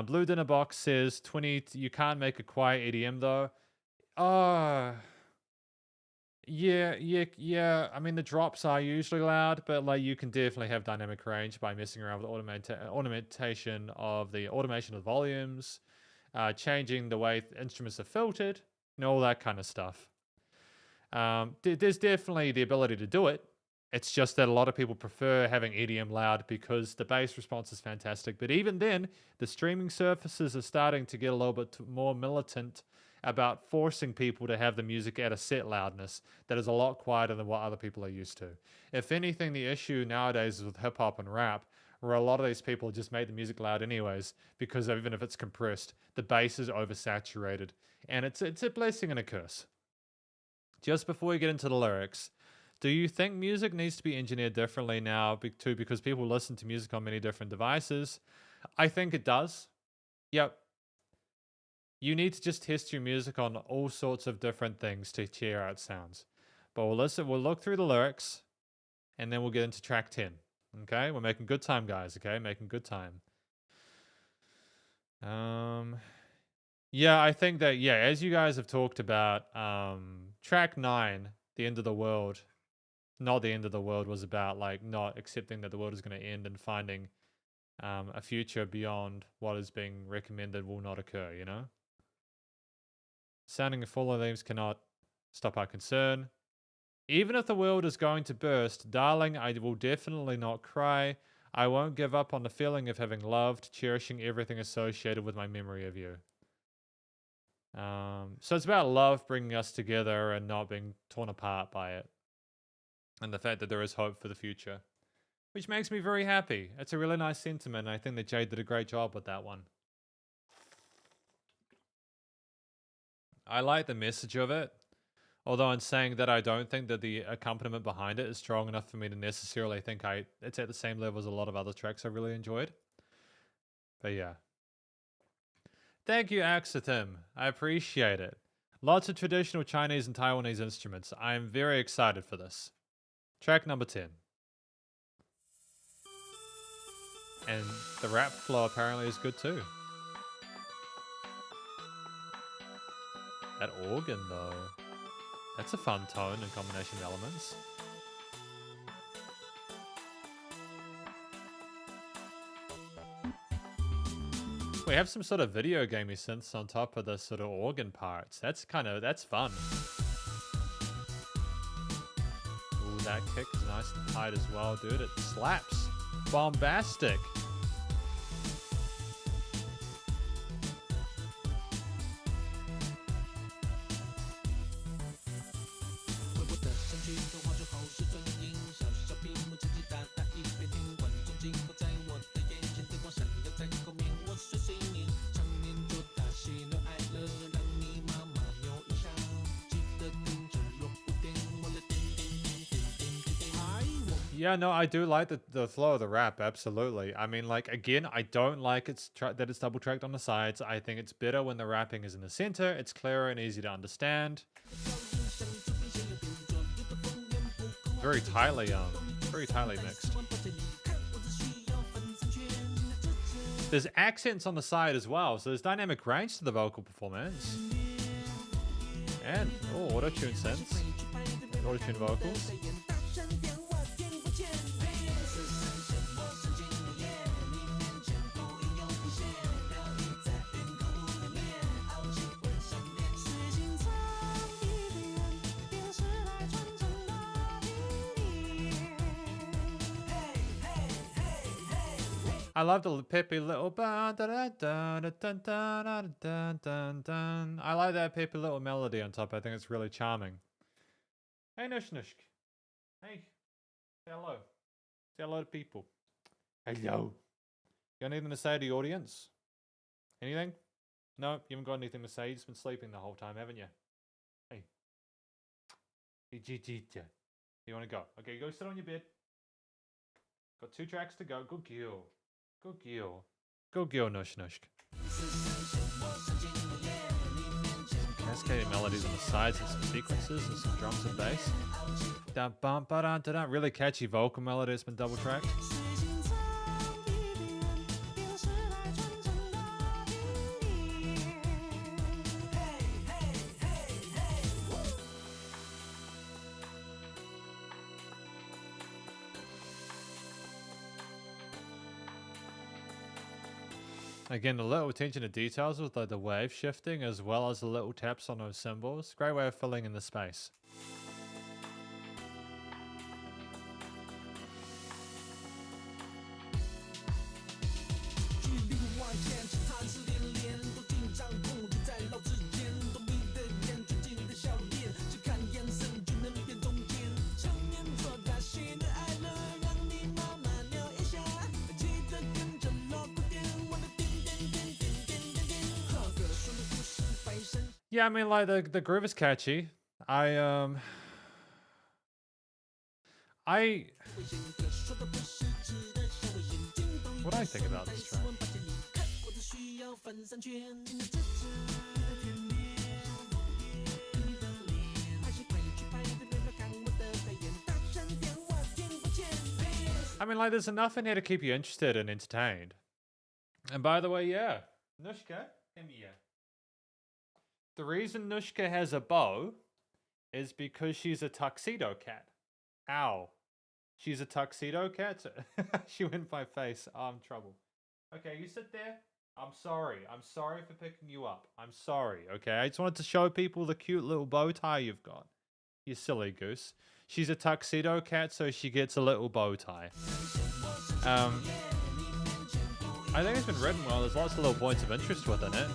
Blue Dinner Box says 20. You can't make a quiet EDM though. Yeah. I mean, the drops are usually loud, but like you can definitely have dynamic range by messing around with automation of the volumes, changing the way instruments are filtered, and all that kind of stuff. There's definitely the ability to do it. It's just that a lot of people prefer having EDM loud because the bass response is fantastic. But even then, the streaming services are starting to get a little bit more militant about forcing people to have the music at a set loudness that is a lot quieter than what other people are used to. If anything, the issue nowadays is with hip hop and rap, where a lot of these people just make the music loud anyways, because even if it's compressed, the bass is oversaturated. And it's a blessing and a curse. Just before we get into the lyrics, do you think music needs to be engineered differently now too, because people listen to music on many different devices? I think it does. Yep. You need to just test your music on all sorts of different things to hear how it sounds. But we'll look through the lyrics, and then we'll get into track 10. Okay? We're making good time, guys, okay? Making good time. Yeah, I think that, as you guys have talked about, track 9, The End of the World, not the end of the world, was about like not accepting that the world is going to end and finding a future beyond what is being recommended will not occur, you know? Sounding full of names cannot stop our concern. Even if the world is going to burst, darling, I will definitely not cry. I won't give up on the feeling of having loved, cherishing everything associated with my memory of you. So it's about love bringing us together and not being torn apart by it. And the fact that there is hope for the future, which makes me very happy. It's a really nice sentiment. And I think that Jay did a great job with that one. I like the message of it. Although in saying that, I don't think that the accompaniment behind it is strong enough for me to necessarily think it's at the same level as a lot of other tracks I really enjoyed. But yeah. Thank you, Axatim. I appreciate it. Lots of traditional Chinese and Taiwanese instruments. I am very excited for this. Track number 10. And the rap flow apparently is good too. That organ though. That's a fun tone and combination of elements. We have some sort of video gamey synths on top of the sort of organ parts. That's fun. Ooh, that kick is nice and tight as well, dude. It slaps. Bombastic. Yeah, no, I do like the flow of the rap, absolutely. I mean, like, again, I don't like that it's double tracked on the sides. I think it's better when the rapping is in the center. It's clearer and easy to understand. Very tightly mixed. There's accents on the side as well, so there's dynamic range to the vocal performance. And, auto-tune synths. Auto-tune vocals. I love the peppy little I like that peppy little melody on top. I think it's really charming. Hey Nushnushk. Hey. Say hello. Say hello to people. Hello. You got anything to say to the audience? Anything? No, you haven't got anything to say. You've just been sleeping the whole time, haven't you? Hey. You want to go? Okay, go sit on your bed. Got 2 tracks to go. Good girl. Good girl. Good girl, Nushnushk. Some cascading melodies on the sides and some sequences and some drums and bass. Really catchy vocal melody that's been double tracked. Again, the little attention to details with like the wave shifting as well as the little taps on those cymbals. Great way of filling in the space. Yeah, I mean, like the groove is catchy. I what do I think about this track? I mean, like, there's enough in here to keep you interested and entertained. And by the way, yeah, Nushka, come here. The reason Nushka has a bow is because she's a tuxedo cat. Ow. She's a tuxedo cat? She went by face. Oh, I'm in trouble. Okay, you sit there. I'm sorry. I'm sorry for picking you up. I'm sorry, okay? I just wanted to show people the cute little bow tie you've got. You silly goose. She's a tuxedo cat, so she gets a little bow tie. I think it's been written well. There's lots of little points of interest within it.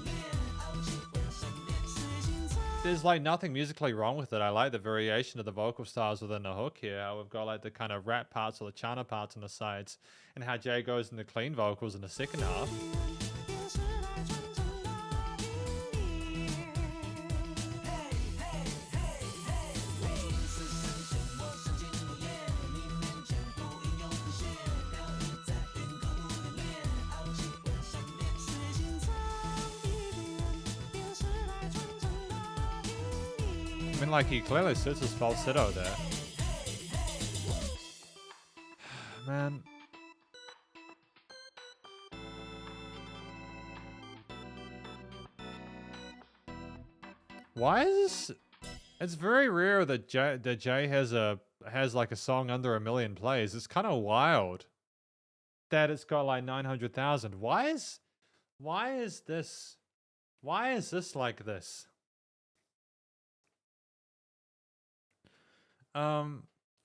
There's like nothing musically wrong with it. I like the variation of the vocal styles within the hook here. How we've got like the kind of rap parts or the chana parts on the sides, and how Jay goes into clean vocals in the second half. I mean, like, he clearly suits his falsetto there. Man. Why is this? It's very rare that Jay has like a song under 1 million plays. It's kind of wild that it's got like 900,000. Why is this like this?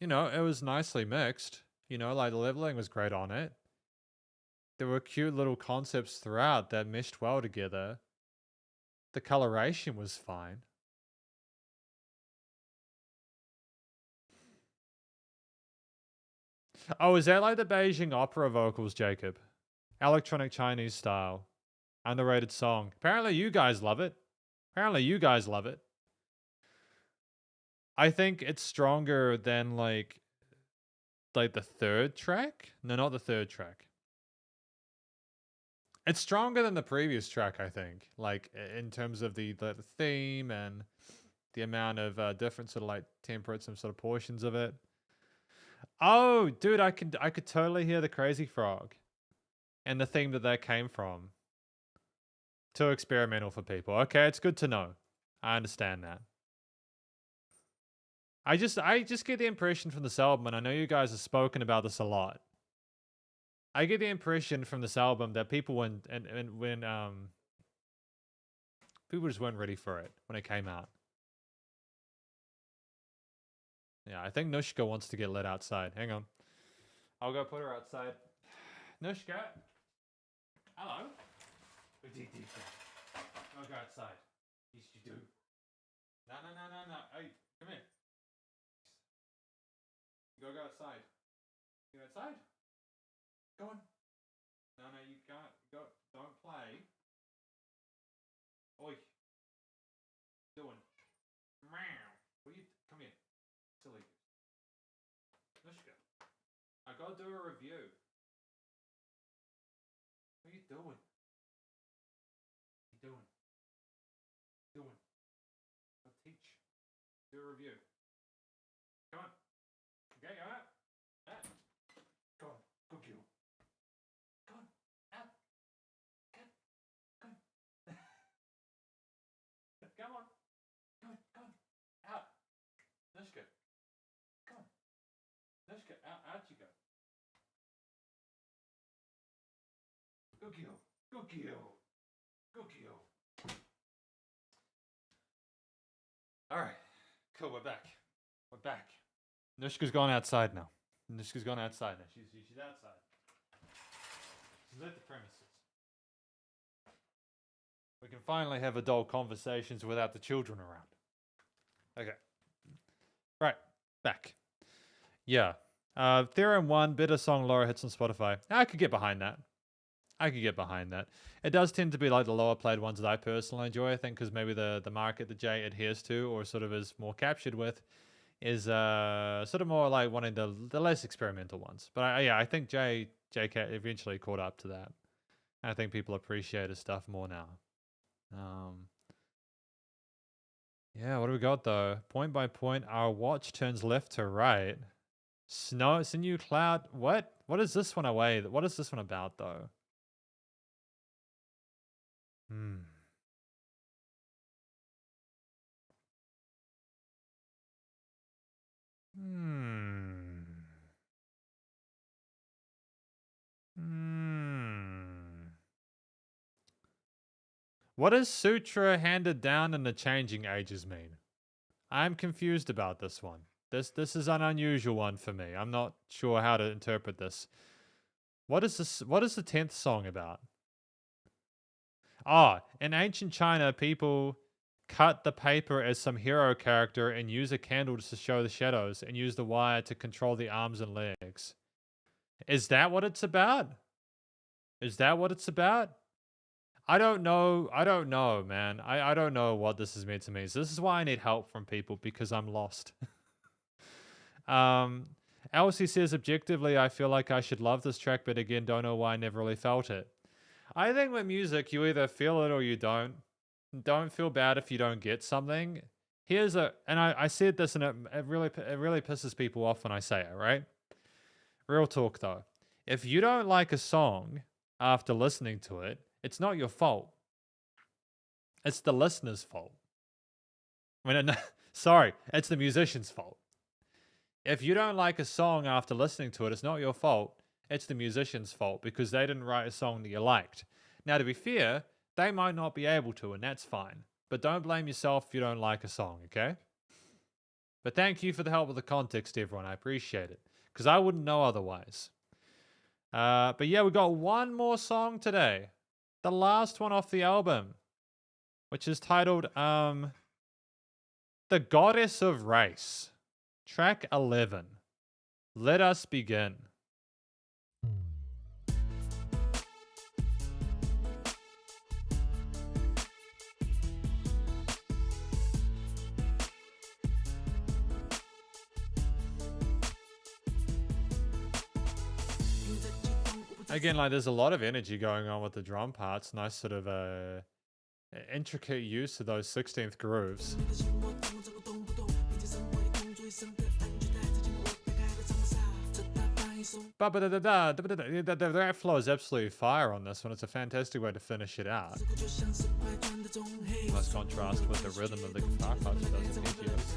You know, it was nicely mixed. You know, like the leveling was great on it. There were cute little concepts throughout that meshed well together. The coloration was fine. Oh, is that like the Beijing opera vocals, Jacob? Electronic Chinese style. Underrated song. Apparently you guys love it. I think it's stronger than like the third track. No, not the third track. It's stronger than the previous track, I think. Like in terms of the theme and the amount of different sort of like temperate some sort of portions of it. Oh, dude, I could totally hear the Crazy Frog and the theme that came from. Too experimental for people. Okay, it's good to know. I understand that. I just get the impression from this album, and I know you guys have spoken about this a lot. I get the impression from this album that people when people just weren't ready for it when it came out. Yeah, I think Nushka wants to get let outside. Hang on. I'll go put her outside. Nushka. Hello. I'll go outside. Yes, you do. No. Hey, come here. Go outside. You go outside? Go on. No, you can't. Go. Don't play. Oi. Doing. Meow. What you? Come here. Silly. Nushka. I gotta do a review. What are you doing? Doing. I'll teach. Do a review. Come on. Okay, go out. Out. Go on. Good girl. Go on. Out. Go on. Come on. Go on. Out. Nushka. Come on. Nushka, out you go. Good girl. All right, cool. We're back. We're back. Nushka's gone outside now. She's outside. She's left the premises. We can finally have adult conversations without the children around. Okay. Right, back. Yeah. Theorem 1, better song, lower hits on Spotify. I could get behind that. It does tend to be like the lower played ones that I personally enjoy, I think, because maybe the market that Jay adheres to or sort of is more captured with is sort of more like wanting the less experimental ones. But I think Jay eventually caught up to that. I think people appreciate his stuff more now. Yeah, what do we got though? Point by point, our watch turns left to right. Snow, it's a new cloud. What? What is this one away? What is this one about though? Hmm. What does sutra handed down in the changing ages mean? I'm confused about this one. This is an unusual one for me. I'm not sure how to interpret this. What is this? What is the 10th song about? Ah, in ancient China, people cut the paper as some hero character and use a candle to show the shadows and use the wire to control the arms and legs. Is that what it's about? I don't know, man. I don't know what this is meant to mean. So this is why I need help from people because I'm lost. Elsie says, objectively, I feel like I should love this track, but again, don't know why I never really felt it. I think with music, you either feel it or you don't. Don't feel bad if you don't get something. And I said this and it really pisses people off when I say it, right? Real talk though. If you don't like a song after listening to it, it's not your fault. It's the listener's fault. Sorry, it's the musician's fault. If you don't like a song after listening to it, it's not your fault. It's the musician's fault because they didn't write a song that you liked. Now, to be fair, they might not be able to, and that's fine. But don't blame yourself if you don't like a song, okay? But thank you for the help with the context, everyone. I appreciate it. Because I wouldn't know otherwise. But yeah, we got one more song today. The last one off the album. Which is titled, The Goddess of Race. Track 11. Let us begin. Again, like there's a lot of energy going on with the drum parts. Nice sort of intricate use of those 16th grooves. That flow is absolutely fire on this one. It's a fantastic way to finish it out. Nice contrast with the rhythm of the guitar parts of those arpeggios.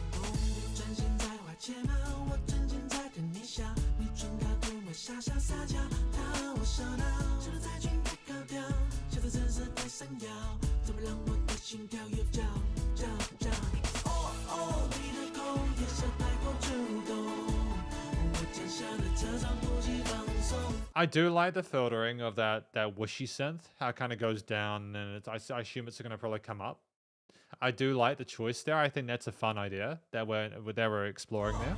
I do like the filtering of that whooshy synth, how it kind of goes down and I assume it's going to probably come up. I do like the choice there. I think that's a fun idea that we're exploring there.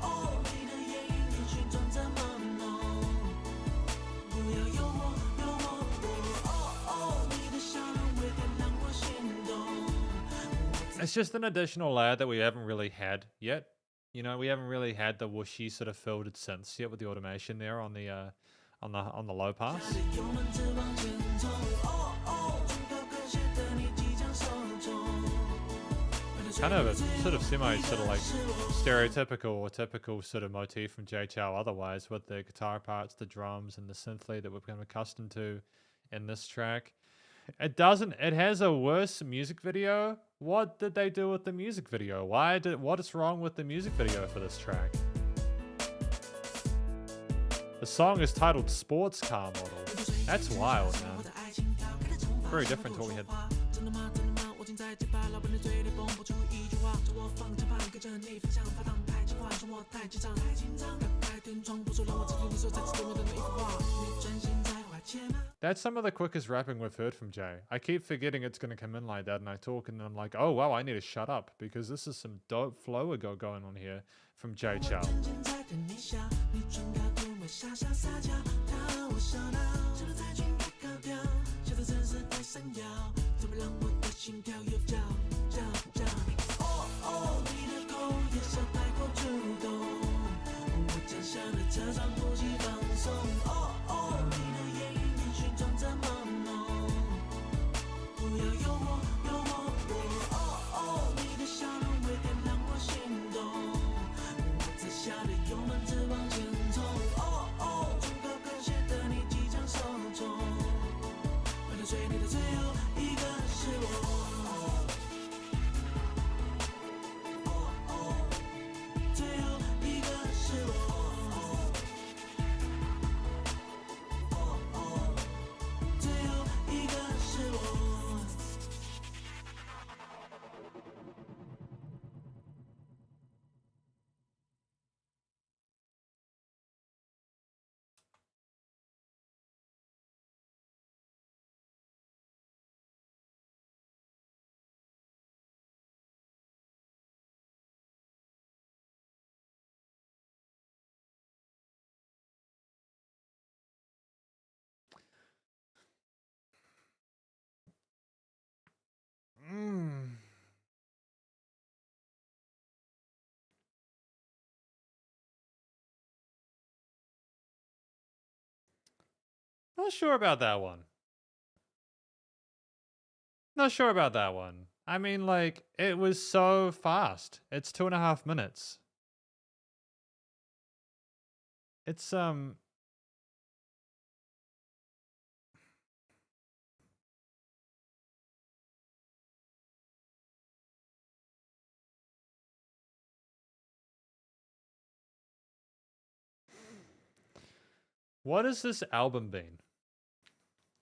It's just an additional layer that we haven't really had yet. You know, we haven't really had the whooshy sort of filtered synths yet with the automation there on the low pass. Kind of a sort of like stereotypical or typical sort of motif from Jay Chou otherwise, with the guitar parts, the drums, and the synth lead that we've become accustomed to in this track. It has a worse music video. What did they do with the music video? What is wrong with the music video for this track? The song is titled Sports Car Model. That's wild, man. very different to what we had. That's some of the quickest rapping we've heard from Jay. I keep forgetting it's going to come in like that, and I talk, and I'm like, oh wow, I need to shut up, because this is some dope flow we got going on here from Jay Chou. Not sure about that one. Not sure about that one. I mean, like, it was so fast. It's 2.5 minutes. It's, what has this album been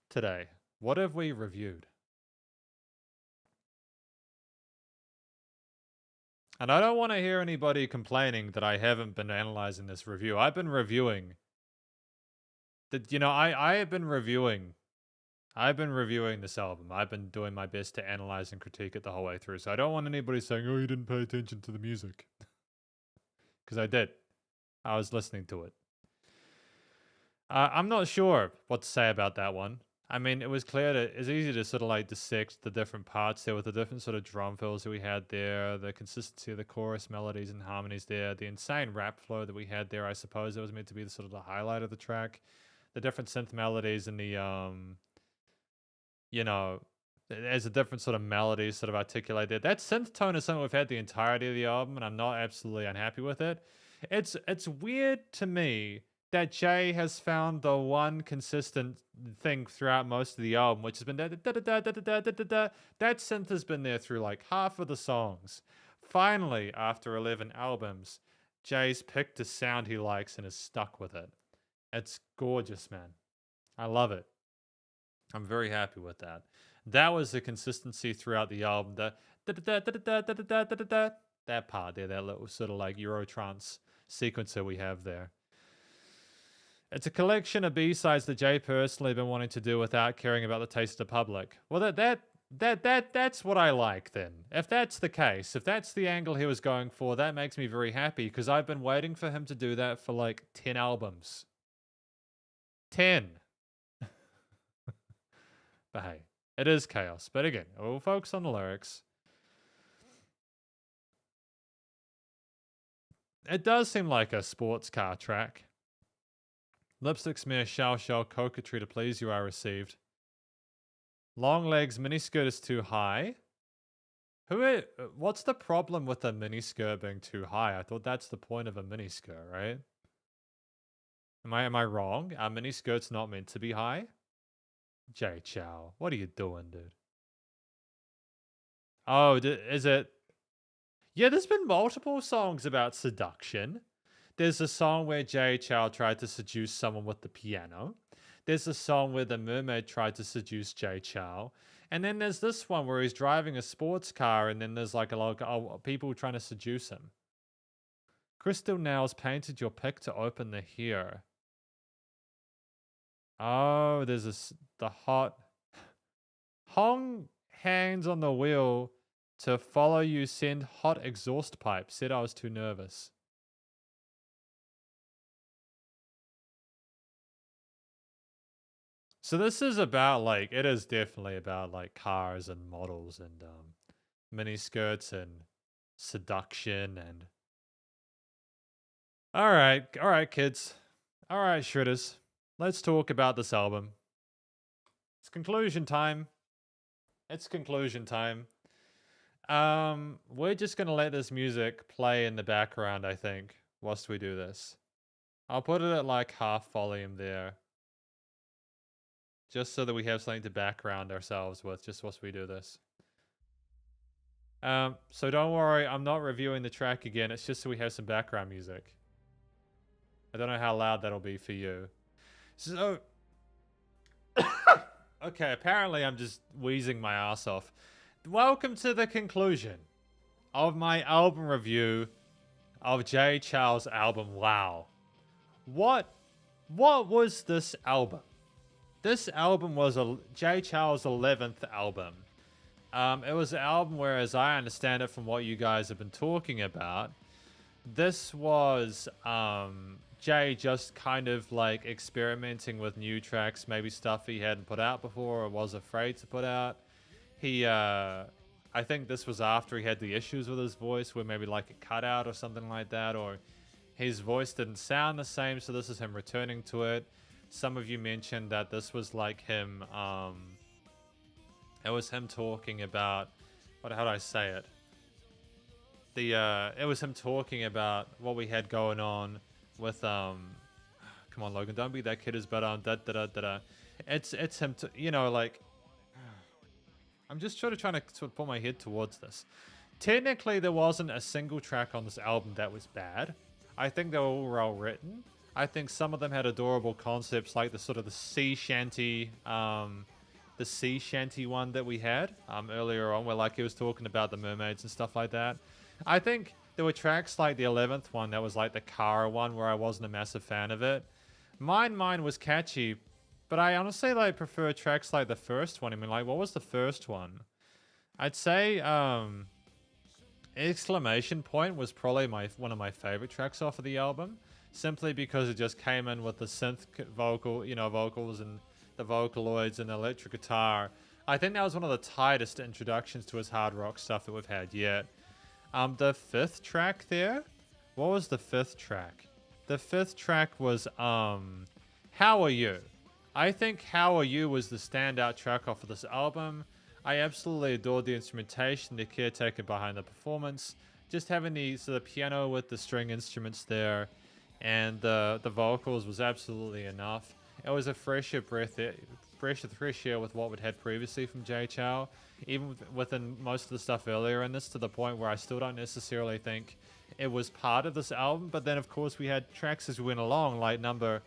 today? What have we reviewed? And I don't want to hear anybody complaining that I haven't been analyzing this review. I've been reviewing. I have been reviewing. I've been reviewing this album. I've been doing my best to analyze and critique it the whole way through. So I don't want anybody saying, oh, you didn't pay attention to the music. Because I did. I was listening to it. I'm not sure what to say about that one. I mean, it was clear that it's easy to sort of like dissect the different parts there with the different sort of drum fills that we had there, the consistency of the chorus melodies and harmonies there, the insane rap flow that we had there. I suppose it was meant to be the sort of the highlight of the track. The different synth melodies and the, there's a different sort of melodies sort of articulated. That synth tone is something we've had the entirety of the album, and I'm not absolutely unhappy with it. It's weird to me that Jay has found the one consistent thing throughout most of the album, which has been da da da da da da da da da. That synth has been there through like half of the songs. Finally, after 11 albums, Jay's picked a sound he likes and is stuck with it. It's gorgeous, man. I love it. I'm very happy with that. That was the consistency throughout the album. That part there, that little sort of like Eurotrance sequencer we have there. It's a collection of B-sides that Jay personally been wanting to do without caring about the taste of the public. Well, that's what I like then. If that's the case, if that's the angle he was going for, that makes me very happy, because I've been waiting for him to do that for like 10 albums. 10. But hey, it is chaos. But again, we'll focus on the lyrics. It does seem like a sports car track. Lipstick smear, shell, coquetry to please you I received. Long legs, miniskirt is too high. What's the problem with a miniskirt being too high? I thought that's the point of a miniskirt, right? Am I wrong? Are miniskirts not meant to be high? Jay Chou, what are you doing, dude? Oh, is it? Yeah, there's been multiple songs about seduction. There's a song where Jay Chou tried to seduce someone with the piano. There's a song where the mermaid tried to seduce Jay Chou. And then there's this one where he's driving a sports car and then there's like a lot of people trying to seduce him. Crystal Nails painted your pic to open the here. Oh, there's the hot Hong hands on the wheel to follow you send hot exhaust pipe. Said I was too nervous. So this is about like, it is definitely about like cars and models and mini skirts and seduction and. All right, kids. All right, shredders. Let's talk about this album. It's conclusion time. We're just gonna let this music play in the background, I think, whilst we do this. I'll put it at like half volume there. Just so that we have something to background ourselves with, just whilst we do this. So don't worry, I'm not reviewing the track again. It's just so we have some background music. I don't know how loud that'll be for you. So, okay, apparently I'm just wheezing my ass off. Welcome to the conclusion of my album review of Jay Chou's album, Wow. What was this album? This album was Jay Chou's 11th album. It was an album where, as I understand it from what you guys have been talking about, this was Jay just kind of like experimenting with new tracks, maybe stuff he hadn't put out before or was afraid to put out. I think this was after he had the issues with his voice where maybe like it cut out or something like that, or his voice didn't sound the same, so this is him returning to it. Some of you mentioned that this was like him, it was him talking about, how do I say it? It was him talking about what we had going on with, come on Logan, don't be that kid is, but it's him, you know, like, I'm just trying to put my head towards this. Technically, there wasn't a single track on this album that was bad. I think they were all well written. I think some of them had adorable concepts, like the sort of the sea shanty one that we had earlier on, where like he was talking about the mermaids and stuff like that. I think there were tracks like the 11th one that was like the Kara one, where I wasn't a massive fan of it. Mine was catchy, but I honestly like prefer tracks like the first one. I mean, like, what was the first one? I'd say Exclamation Point was probably one of my favorite tracks off of the album, simply because it just came in with the synth vocal, you know, vocals and the Vocaloids and the electric guitar. I think that was one of the tightest introductions to his hard rock stuff that we've had yet. The fifth track there, what was the fifth track? The fifth track was How Are You? I think How Are You was the standout track off of this album. I absolutely adored the instrumentation, the care taken behind the performance, just having the sort of piano with the string instruments there, and the vocals was absolutely enough. It was a fresh air with what we'd had previously from Jay Chou, even within most of the stuff earlier in this, to the point where I still don't necessarily think it was part of this album. But then, of course, we had tracks as we went along, like number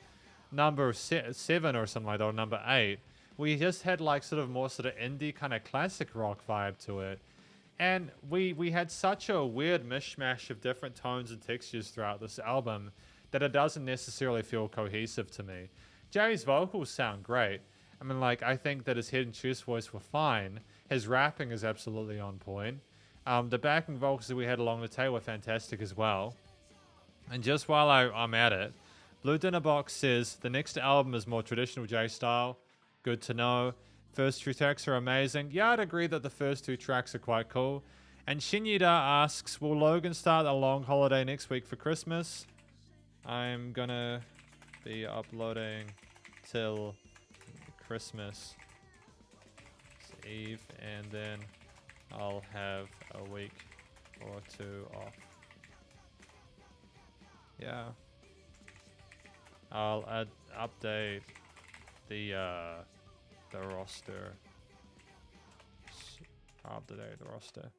7 or something like that, or number 8. We just had like sort of more sort of indie kind of classic rock vibe to it. And we had such a weird mishmash of different tones and textures throughout this album that it doesn't necessarily feel cohesive to me. Jay's vocals sound great. I mean, like, I think that his head and chest voice were fine. His rapping is absolutely on point. The backing vocals that we had along the tail were fantastic as well. And just while I'm at it, Blue Dinner Box says, the next album is more traditional Jay style. Good to know. First 2 tracks are amazing. Yeah, I'd agree that the first 2 tracks are quite cool. And Shinyuda asks, will Logan start a long holiday next week for Christmas? I'm gonna be uploading till Christmas Eve, and then I'll have a week or 2 off. Yeah. I'll update the roster. Update the roster.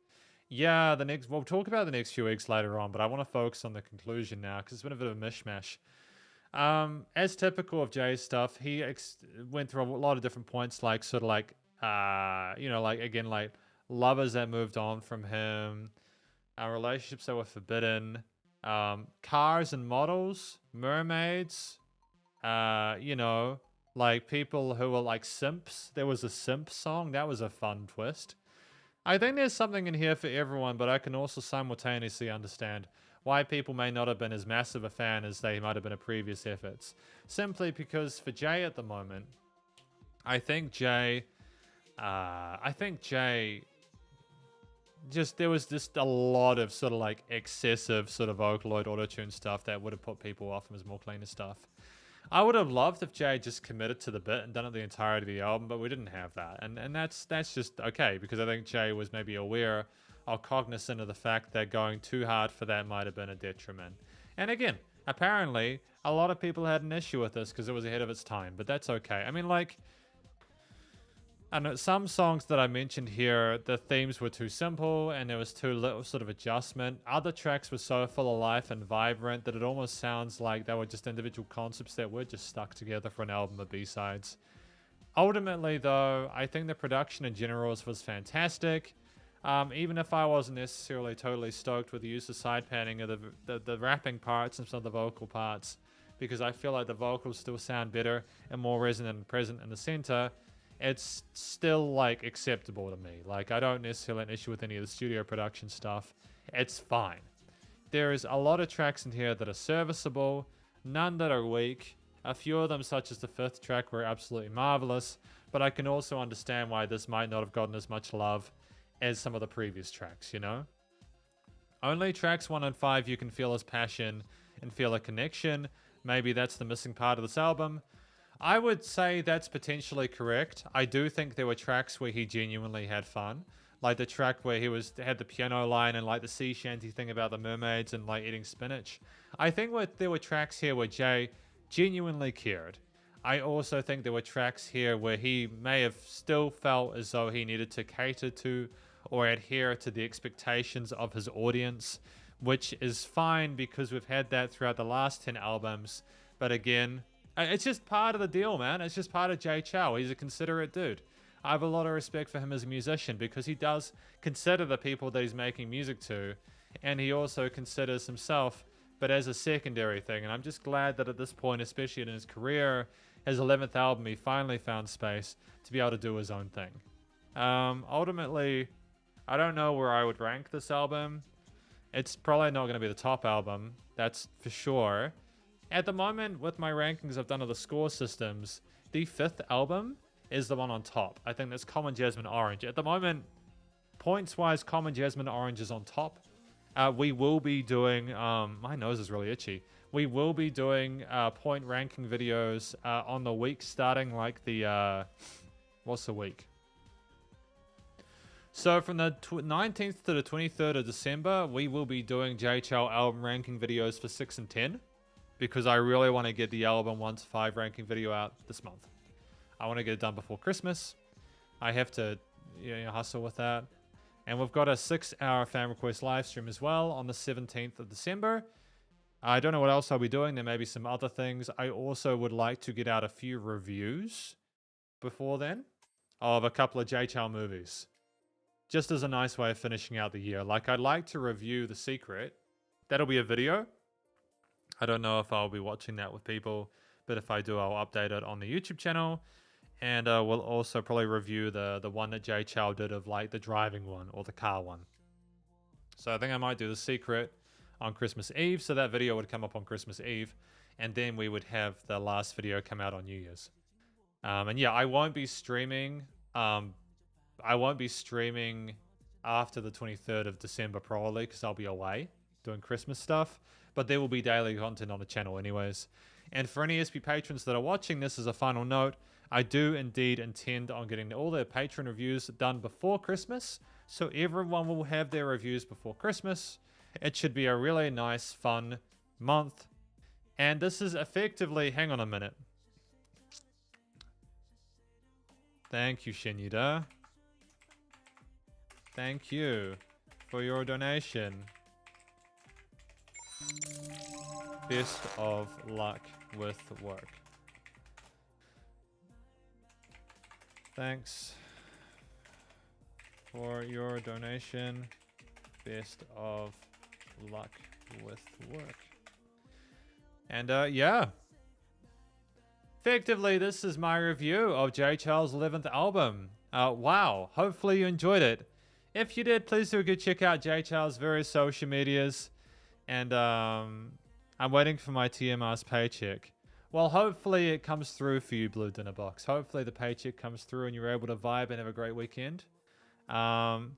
Yeah, we'll talk about the next few weeks later on, but I want to focus on the conclusion now because it's been a bit of a mishmash. As typical of Jay's stuff, he went through a lot of different points, like sort of like, you know, like again, like lovers that moved on from him, relationships that were forbidden, cars and models, mermaids, you know, like people who were like simps. There was a simp song. That was a fun twist. I think there's something in here for everyone, but I can also simultaneously understand why people may not have been as massive a fan as they might have been at previous efforts. Simply because for Jay at the moment, I think Jay just there was just a lot of sort of like excessive sort of Vocaloid autotune stuff that would have put people off from his more cleaner stuff. I would have loved if Jay just committed to the bit and done it the entirety of the album, but we didn't have that. And that's just okay, because I think Jay was maybe aware or cognizant of the fact that going too hard for that might have been a detriment. And again, apparently, a lot of people had an issue with this because it was ahead of its time, but that's okay. I mean, like, I know some songs that I mentioned here, the themes were too simple and there was too little sort of adjustment. Other tracks were so full of life and vibrant that it almost sounds like they were just individual concepts that were just stuck together for an album of B-sides. Ultimately, though, I think the production in general was fantastic. Even if I wasn't necessarily totally stoked with the use of side panning of the rapping parts and some of the vocal parts, because I feel like the vocals still sound better and more resonant and present in the center, it's still like acceptable to me. Like, I don't necessarily have an issue with any of the studio production stuff. It's fine. There is a lot of tracks in here that are serviceable, none that are weak. A few of them, such as the 5th track, were absolutely marvelous, but I can also understand why this might not have gotten as much love as some of the previous tracks, you know? Only tracks 1 and 5 you can feel as passion and feel a connection. Maybe that's the missing part of this album. I would say that's potentially correct. I do think there were tracks where he genuinely had fun. Like the track where he had the piano line and like the sea shanty thing about the mermaids and like eating spinach. I think there were tracks here where Jay genuinely cared. I also think there were tracks here where he may have still felt as though he needed to cater to or adhere to the expectations of his audience, which is fine because we've had that throughout the last 10 albums. But again, it's just part of the deal, man. It's just part of Jay Chou. He's a considerate dude. I have a lot of respect for him as a musician because he does consider the people that he's making music to, and he also considers himself, but as a secondary thing. And I'm just glad that at this point, especially in his career, his 11th album, he finally found space to be able to do his own thing. Ultimately, I don't know where I would rank this album. It's probably not going to be the top album, that's for sure. At the moment, with my rankings I've done of the score systems, the 5th album is the one on top. I think that's Common Jasmine Orange. At the moment, points-wise, Common Jasmine Orange is on top. We will be doing... my nose is really itchy. We will be doing point ranking videos on the week starting like the... what's the week? So from the 19th to the 23rd of December, we will be doing Jay Chou album ranking videos for 6 and 10. Because I really want to get the album 1 to 5 ranking video out this month. I want to get it done before Christmas. I have to hustle with that. And we've got a 6-hour fan request live stream as well on the 17th of December. I don't know what else I'll be doing. There may be some other things. I also would like to get out a few reviews before then of a couple of Jay Chou movies. Just as a nice way of finishing out the year. Like, I'd like to review The Secret. That'll be a video. I don't know if I'll be watching that with people, but if I do, I'll update it on the YouTube channel. And we'll also probably review the one that Jay Chou did of like the driving one or the car one. So I think I might do The Secret on Christmas Eve. So that video would come up on Christmas Eve. And then we would have the last video come out on New Year's. And yeah, I won't be streaming. I won't be streaming after the 23rd of December probably because I'll be away doing Christmas stuff. But there will be daily content on the channel anyways. And for any SP patrons that are watching this as a final note, I do indeed intend on getting all their patron reviews done before Christmas. So everyone will have their reviews before Christmas. It should be a really nice, fun month. And this is effectively... Hang on a minute. Thank you, Shenyuda. Thank you for your donation. Best of luck. with work. Thanks for your donation. Best of luck with work. And yeah. Effectively, this is my review of Jay Chou's 11th album. Wow. Hopefully you enjoyed it. If you did, please do go check out Jay Chou's various social medias. And I'm waiting for my TMR's paycheck. Well, hopefully it comes through for you, Blue Dinner Box. Hopefully the paycheck comes through and you're able to vibe and have a great weekend. And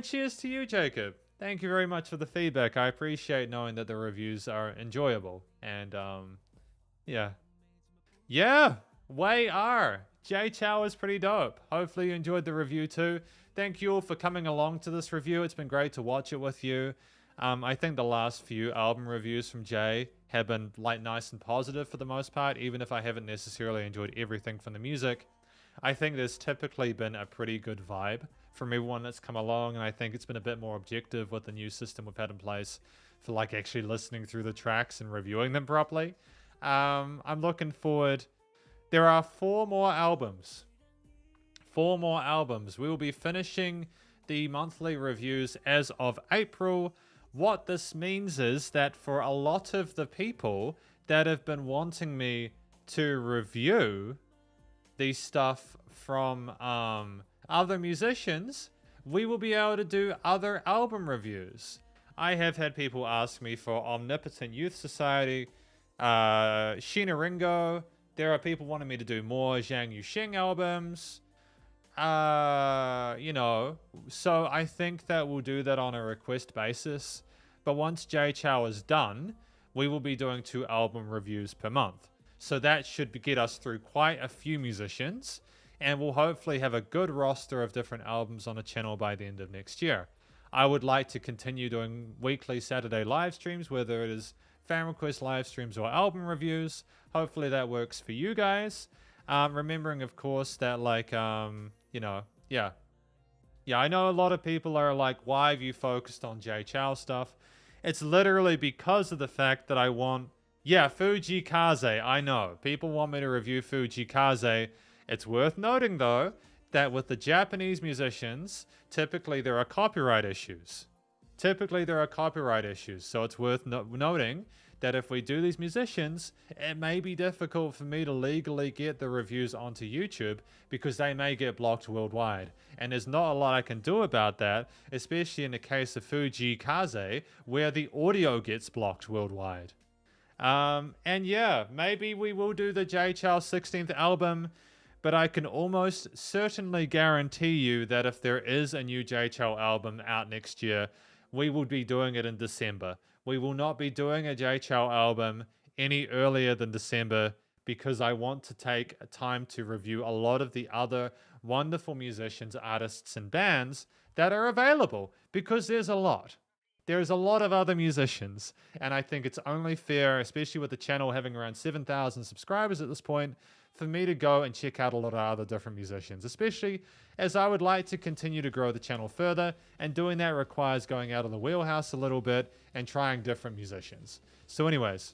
cheers to you, Jacob. Thank you very much for the feedback. I appreciate knowing that the reviews are enjoyable. And yeah. Yeah, way are. Jay Chou is pretty dope. Hopefully you enjoyed the review too. Thank you all for coming along to this review. It's been great to watch it with you. I think the last few album reviews from Jay have been like nice and positive for the most part, even if I haven't necessarily enjoyed everything from the music. I think there's typically been a pretty good vibe from everyone that's come along, and I think it's been a bit more objective with the new system we've had in place for like actually listening through the tracks and reviewing them properly. I'm looking forward. There are 4 more albums. 4 more albums. We will be finishing the monthly reviews as of April. What this means is that for a lot of the people that have been wanting me to review the stuff from other musicians, we will be able to do other album reviews. I have had people ask me for Omnipotent Youth Society, Sheena Ringo. There are people wanting me to do more Zhang Yuxing albums. You know, so I think that we'll do that on a request basis. But once Jay Chou is done, we will be doing 2 album reviews per month. So that should get us through quite a few musicians, and we'll hopefully have a good roster of different albums on the channel by the end of next year. I would like to continue doing weekly Saturday live streams, whether it is fan request live streams or album reviews. Hopefully that works for you guys. Remembering, of course, that like, you know, yeah, I know a lot of people are like, why have you focused on Jay Chou stuff? It's literally because of the fact that I want, yeah, Fuji Kaze. I know people want me to review Fuji Kaze. It's worth noting though that with the Japanese musicians, typically there are copyright issues. So it's worth noting that if we do these musicians, it may be difficult for me to legally get the reviews onto YouTube because they may get blocked worldwide. And there's not a lot I can do about that, especially in the case of Fuji Kaze, where the audio gets blocked worldwide. And yeah, maybe we will do the Jay Chou 16th album, but I can almost certainly guarantee you that if there is a new Jay Chou album out next year, we will be doing it in December. We will not be doing a Jay Chou album any earlier than December because I want to take time to review a lot of the other wonderful musicians, artists, and bands that are available because there's a lot. There's a lot of other musicians, and I think it's only fair, especially with the channel having around 7,000 subscribers at this point, for me to go and check out a lot of other different musicians, especially as I would like to continue to grow the channel further, and doing that requires going out of the wheelhouse a little bit and trying different musicians. So anyways,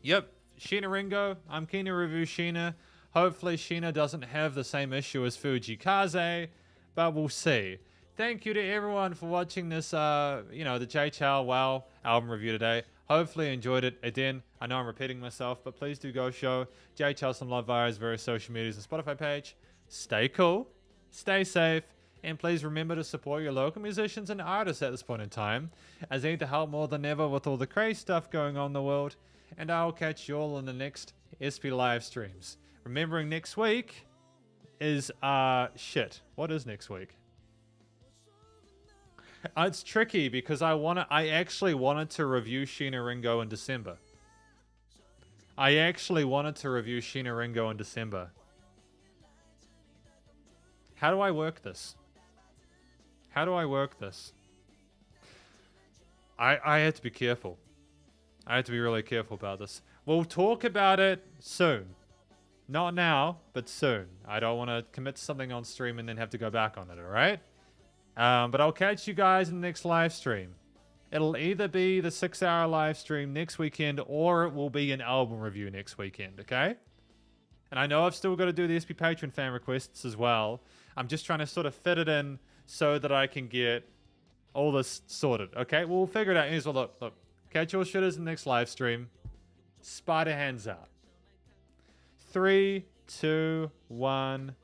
yep, Sheena Ringo, I'm keen to review Sheena. Hopefully Sheena doesn't have the same issue as Fuji Kaze, but we'll see. Thank you to everyone for watching this, the Jay Chou WoW album review today. Hopefully you enjoyed it. Again, I know I'm repeating myself, but please do go show Jay Chou some love via his various social medias and Spotify page. Stay cool, stay safe, and please remember to support your local musicians and artists at this point in time, as they need the help more than ever with all the crazy stuff going on in the world. And I'll catch you all in the next SP live streams. Remembering next week is, shit. What is next week? It's tricky because I actually wanted to review Sheena Ringo in December. How do I work this? I had to be careful. I had to be really careful about this. We'll talk about it soon. Not now, but soon. I don't want to commit to something on stream and then have to go back on it, alright? But I'll catch you guys in the next live stream. It'll either be the 6-hour live stream next weekend or it will be an album review next weekend, okay? And I know I've still got to do the SP Patreon fan requests as well. I'm just trying to sort of fit it in so that I can get all this sorted, okay? We'll figure it out. Here's what, look. Catch your shitters in the next live stream. Spider hands out. 3, 2, 1.